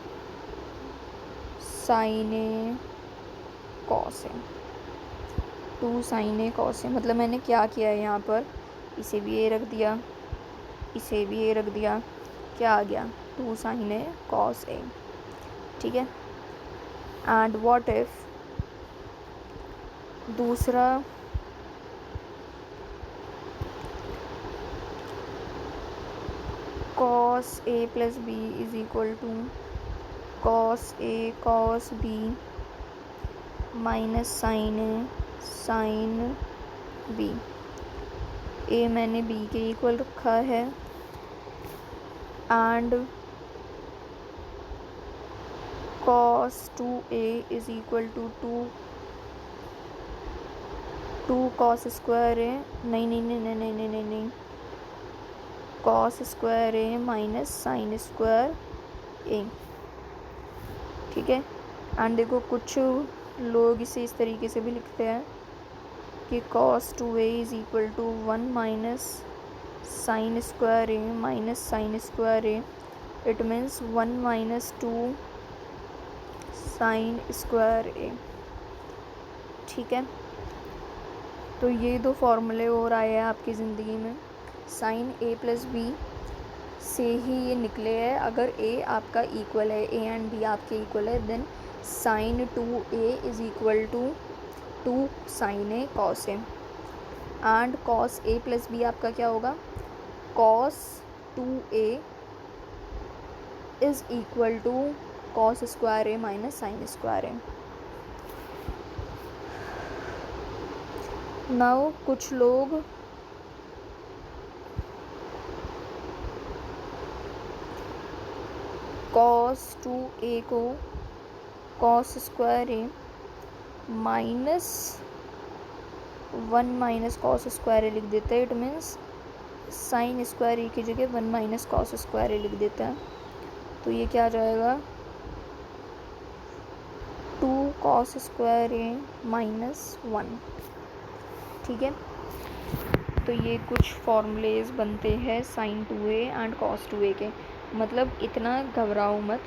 sine A cos A. 2 sine A cos A, मतलब मैंने क्या किया है यहाँ पर, इसे भी ए रख दिया, इसे भी ए रख दिया, क्या आ गया 2 साइन ए कॉस ए। ठीक है, एंड व्हाट इफ दूसरा cos a plus B is equal to cos a cos b minus sine A sine b। a मैंने b के इक्वल रखा है and cos 2a is equal to 2 cos square A, नहीं नहीं नहीं नहीं नहीं नहीं नहीं नहीं cos square A minus sine square A. ठीक है, एंड देखो कुछ लोग इसे इस तरीके से भी लिखते हैं कि cos 2a is equal to 1 minus sine square A minus sine square A. It means 1 minus 2 sine square A. ठीक है, तो ये दो फॉर्मूले और आए हैं आपकी ज़िंदगी में। साइन ए प्लस बी से ही ये निकले हैं। अगर ए आपका इक्वल है, ए एंड बी आपके इक्वल है, then sine 2a is equal to 2 sine A cos A. And cos A plus b आपका क्या होगा, cos 2a is equal to cos square A minus sine square a. Now कुछ लोग cos 2a को cos square A minus 1 minus cos square a लिख देते हैं। It means sine square a की जगह 1 माइनस कॉस स्क्वायर ए लिख देता है। तो ये क्या आ जाएगा, 2 कॉस स्क्वायर ए माइनस 1। ठीक है, तो ये कुछ फॉर्मूलेज बनते हैं sign 2a and cos 2a के। मतलब इतना घबराओ मत,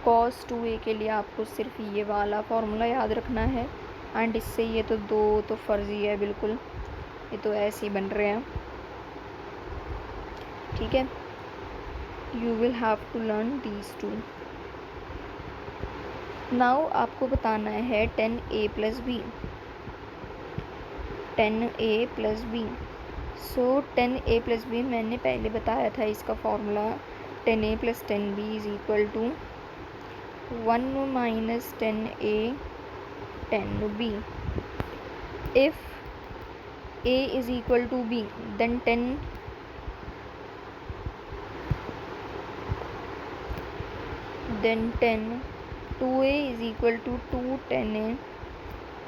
cos 2a के लिए आपको सिर्फ ये वाला फॉर्मूला याद रखना है एंड इससे ये तो दो तो फर्जी है बिल्कुल, ये तो ऐसे ही बन रहे हैं। ठीक है, you will have to learn these two. Now आपको बताना है 10a plus B, 10a plus B. So 10a plus B मैंने पहले बताया था इसका formula, 10a plus 10b is equal to 1 minus 10a 10b। If a is equal to b then 2a is equal to 2 10a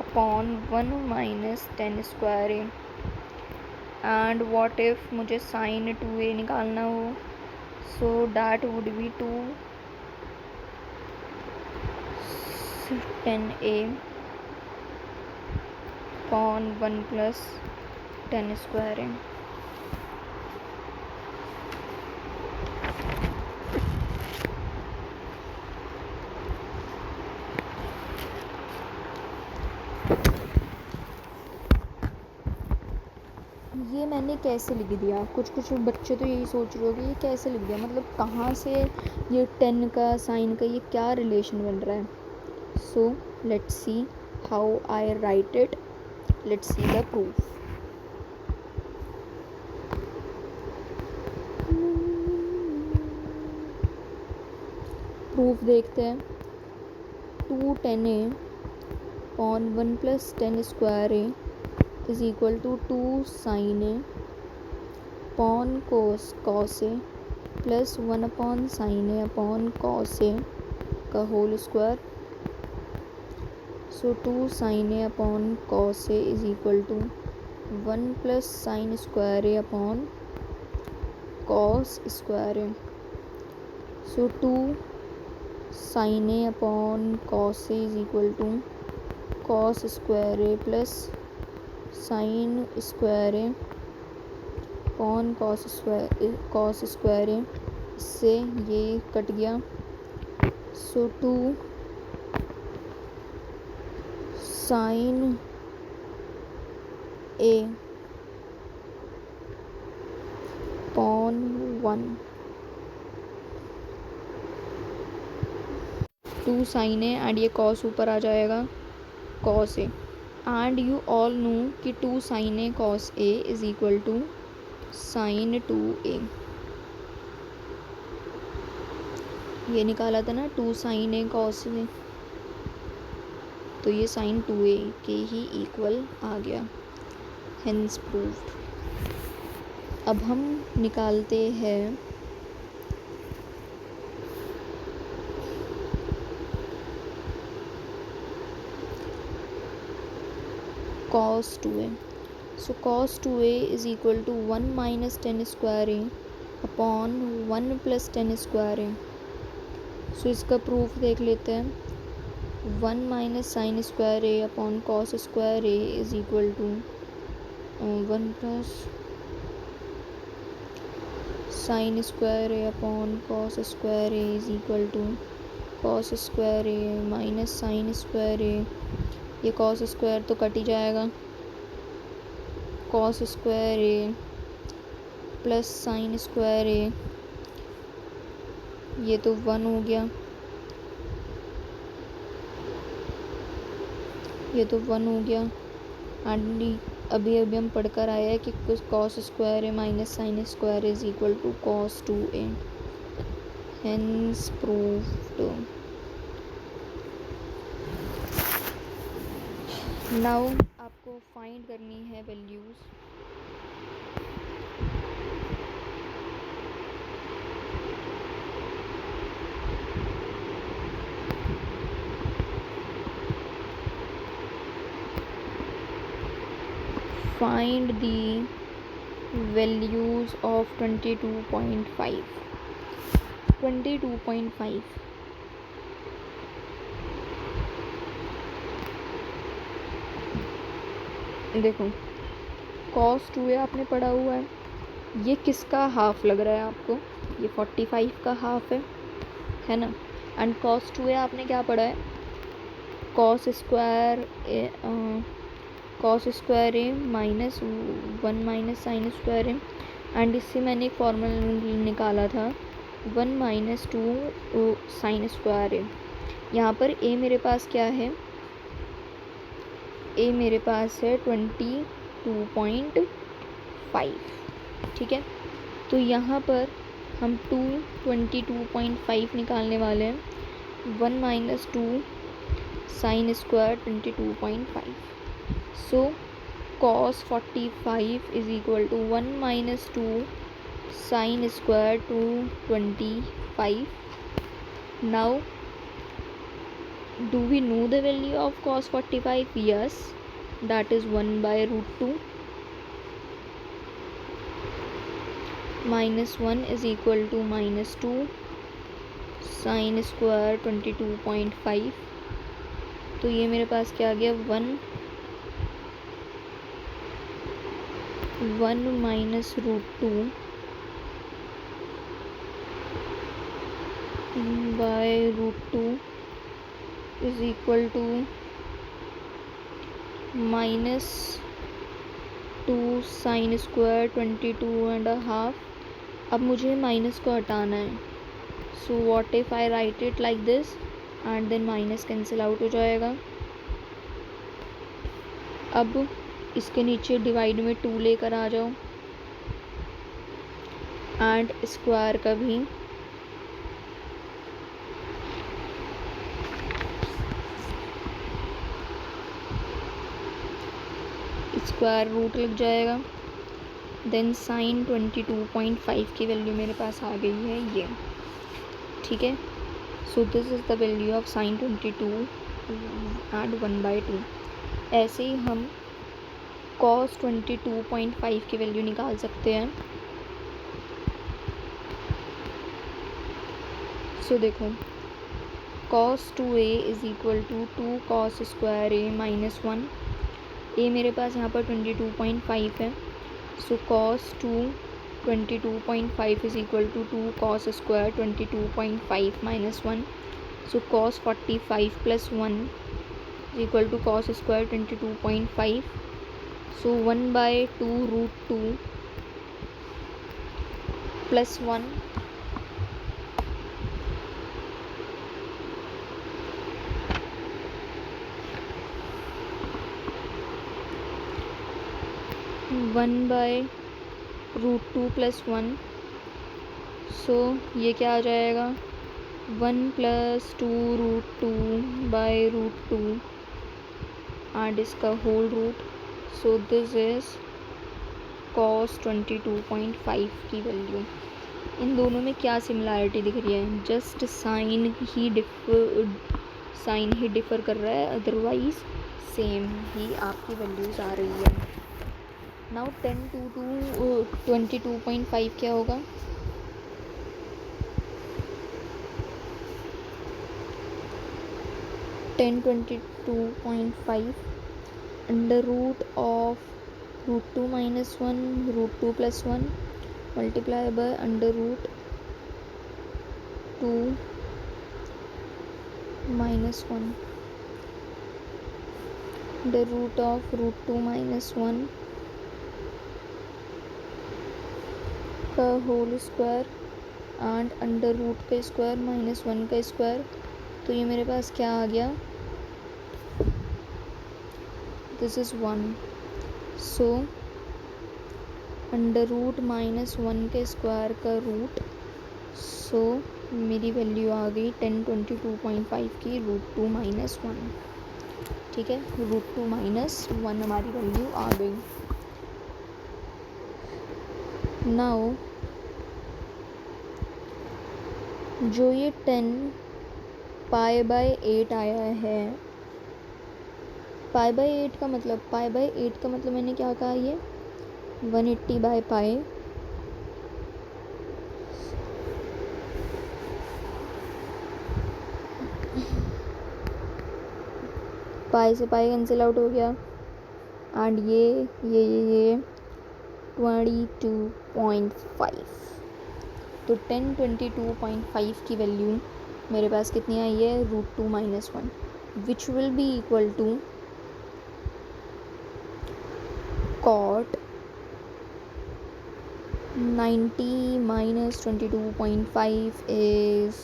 upon 1 minus 10 square A. And what if मुझे साइन 2a निकालना हो, so that would be 2 10a upon 1 plus 10 square है। ये मैंने कैसे लिख दिया, कुछ बच्चे तो यही सोच रहे हो कि ये कैसे लिख दिया, मतलब कहाँ से ये 10 का साइन का ये क्या रिलेशन बन रहा है। So let's see how I write it, let's see the proof. Proof देखते हैं। 2 10a upon 1 plus 10 square A is equal to 2 sine A upon cos A plus 1 upon sine A upon cos A का whole square. So 2 sine A upon cos A is equal to 1 plus sine square A upon cos square A. So 2 sine A upon cos A is equal to cos square A plus sine square A upon cos square A. इससे ये कट गया। So 2 sine A upon 1, 2 sine A and ये कॉस ऊपर आ जाएगा cos A, and you all know कि 2 sine A cos A is equal to sine 2a। ये निकाला था ना 2 साइन ए कॉस ए, तो ये साइन 2a के ही इक्वल आ गया, हेंस प्रूव्ड। अब हम निकालते हैं cos 2a। So cos 2a is equal to 1 minus 10 square A upon 1 plus 10 square A. So इसका प्रूफ देख लेते हैं। 1 minus sine square A upon cos square A is equal to 1 plus sine square A upon cos square A is equal to cos square A minus sine square A. ये कॉस स्क्वायर तो कट ही जाएगा, cos square A plus sine square A, ये तो 1 हो गया, ये तो 1 हो गया। एंड अभी हम पढ़कर आए हैं कि cos square A minus sine square is equal to cos 2a, hence proved. Now आपको फाइंड करनी है values. Find the values of 22.5। 22.5 देखो, cos 2a आपने पढ़ा हुआ है, ये किसका हाफ लग रहा है आपको, ये 45 का हाफ है ना। एंड cos 2a आपने क्या पढ़ा है, cos square A minus 1 minus sine square A. And इससे मैंने एक फॉर्मूला निकाला था 1 माइनस 2 साइन स्क्वायर ए। यहाँ पर a मेरे पास क्या है, a मेरे पास है 22.5, ठीक है। तो यहाँ पर हम 22.5 निकालने वाले हैं। 1 minus 2 sine square 22.5। So cos 45 is equal to 1 minus 2 sine square 225। Now do we know the value of cos 45? Yes, that is 1 by root 2 minus 1 is equal to minus 2 sin square 22.5। तो ये मेरे पास क्या आ गया 1 1 minus root 2 by root 2 is equal to minus 2 sin square 22.5. अब मुझे माइनस को हटाना है. So what if I write it like this and then minus cancel out हो जाएगा. अब इसके नीचे डिवाइड में 2 लेकर आ जाओ एंड स्क्वायर का भी स्क्वायर रूट लग जाएगा. देन साइन 22.5 की वैल्यू मेरे पास आ गई है ये. ठीक है. सो this is the value of sine 22 and 1/2. ऐसे ही हम कॉस 22.5 की वैल्यू निकाल सकते हैं. सो देखो cos 2a is equal to 2 cos square a minus 1. A मेरे पास यहाँ पर 22.5 है. So cos 22.5 is equal to 2 cos square 22.5 minus 1. So cos 45 plus 1 is equal to cos square 22.5. So 1/2 root 2 plus 1 1/√2 plus 1. So ये क्या आ जाएगा 1 + 2√2/√2 एंड इसका whole root. So this is cos 22.5 की वैल्यू. इन दोनों में क्या सिमिलैरिटी दिख रही है? जस्ट साइन ही डिफ़र कर रहा है, अदरवाइज़ सेम ही आपकी वैल्यूज़ आ रही है. नाउ 10 to 22.5 क्या होगा? Tan 22.5 under root of √2 minus 1 √2 plus 1 multiply by under root 2 minus 1 under root of √2 minus 1 का whole square and under root का स्क्वायर माइनस 1 का स्क्वायर. तो ये मेरे पास क्या आ गया? This is 1. So under root minus 1 के स्क्वायर का रूट. सो मेरी वैल्यू आ गई 1022.5 की √2 माइनस 1. ठीक है. √2 माइनस 1 हमारी वैल्यू आ गई. नाउ जो ये 10 π/8 आया है, π/8 का मतलब मैंने क्या कहा? ये 180/π. पाई से पाई कैंसिल आउट हो गया एंड ये 22.5. तो 1022.5 की वैल्यू मेरे पास कितनी आई है? √2 minus 1 which will be equal to cot 90 minus 22.5 is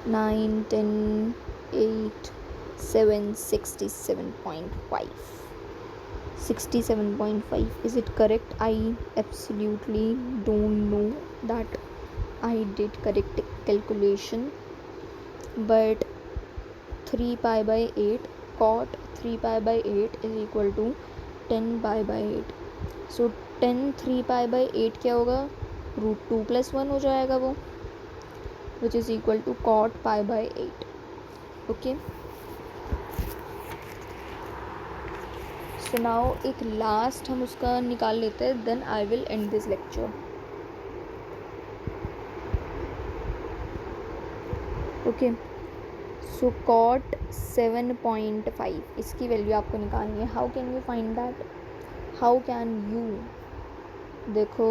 9, 10, 8, 7, 67.5. 67.5. Is it correct? I absolutely don't know that I did correct calculation, but 3π/8 cot 3π/8 is equal to 10π/8. So 10 3π/8 क्या होगा? √2 + 1 हो जाएगा वो, which is equal to cot π/8. Okay. So now एक लास्ट हम उसका निकाल लेते हैं, then I will end this lecture. Okay. So cot 7.5 इसकी वैल्यू आपको निकालनी है. How can you find that? How can you, देखो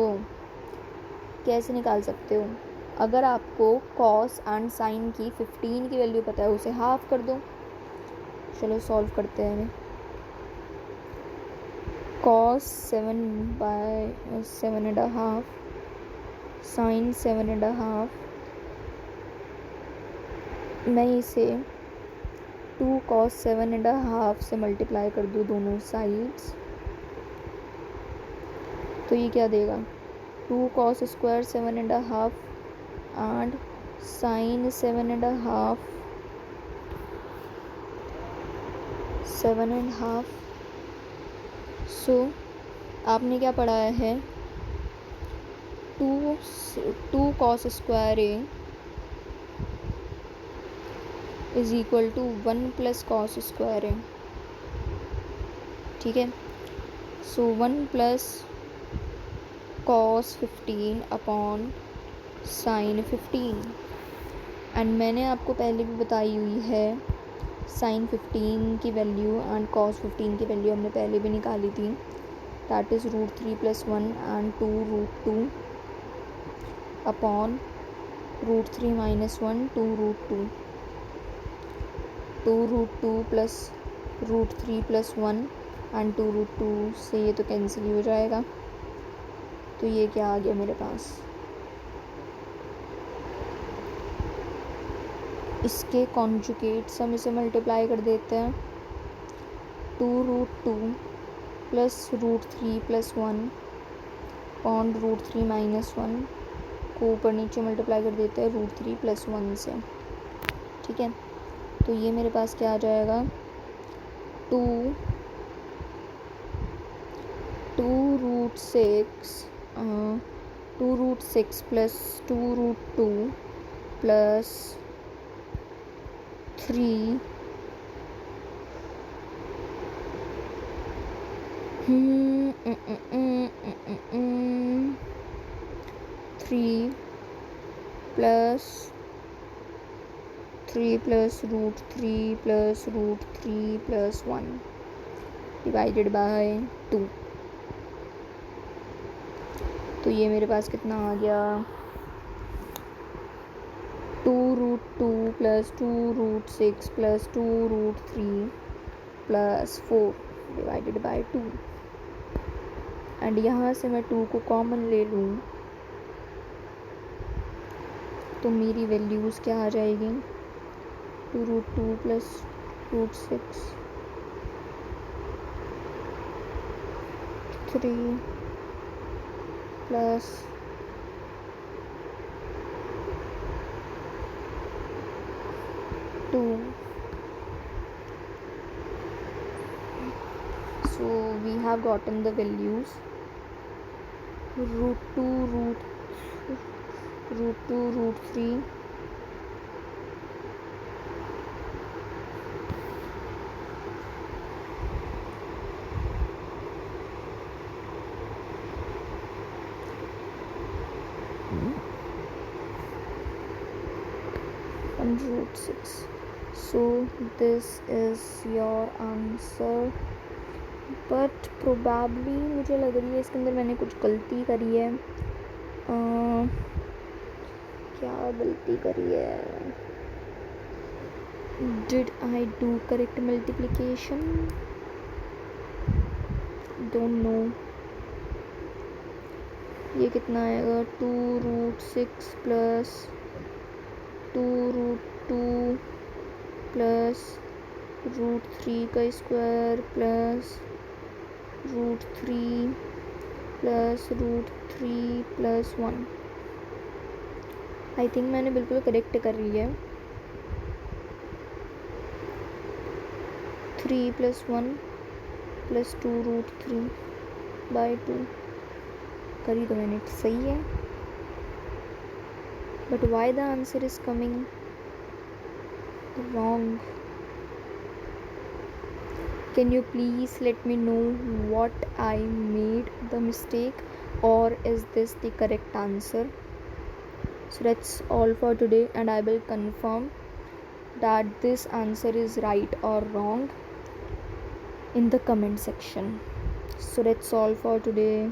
कैसे निकाल सकते हो. अगर आपको कॉस एंड साइन की 15 की वैल्यू पता है, उसे हाफ कर दो. चलो सॉल्व करते हैं. कॉस 7/7.5 साइन 7.5, मैं इसे 2 cos 7.5 से मल्टीप्लाई कर दूँ दोनों साइड्स, तो ये क्या देगा? 2 cos square 7.5 and sine 7.5. So आपने क्या पढ़ा है? 2 cos square A is equal to 1 plus cos square A. ठीक है. So 1 plus cos 15 upon sine 15. And मैंने आपको पहले भी बताई हुई है साइन 15 की वैल्यू एंड कॉस 15 की वैल्यू हमने पहले भी निकाली थी. That is √3 + 1 and 2√2 upon √3 - 1 2√2. 2√2 plus √3 + 1 and 2√2 से ये तो कैंसिल हो जाएगा. तो ये क्या आ गया मेरे पास? इसके कॉन्जुगेट्स हम इसे मल्टीप्लाई कर देते हैं. 2√2 प्लस √3 + 1 अपॉन √3 - 1 को ऊपर नीचे मल्टीप्लाई कर देते हैं √3 + 1 से. ठीक है. तो ये मेरे पास क्या आ जाएगा? 2√6 plus 2√2 plus 3 plus 3 plus √3 plus √3 plus 1 divided by 2. तो ये मेरे पास कितना आ गया? 2√2 plus 2√6 plus 2√3 plus 4 divided by 2. And यहाँ से मैं 2 को कॉमन ले लूँ तो मेरी वैल्यूज़ क्या आ जाएगी? 2√2 plus √6 3 plus 2. So we have gotten the values √2, √3 and √6. So this is your answer. But probably मुझे लग रही है इसके अंदर मैंने कुछ गलती करी है. क्या गलती करी है? Did I do correct multiplication? Don't know. ये कितना आएगा? 2√6 प्लस 2√2 प्लस √3 का square plus √3 plus √3 plus 1. I think मैंने बिल्कुल करेक्ट कर ली है. 3 + 1 प्लस 2√3 बाय 2 करी तो मैंने सही है. But why the answer is coming wrong? Can you please let me know what I made the mistake, or is this the correct answer? So that's all for today, and I will confirm that this answer is right or wrong in the comment section. So that's all for today.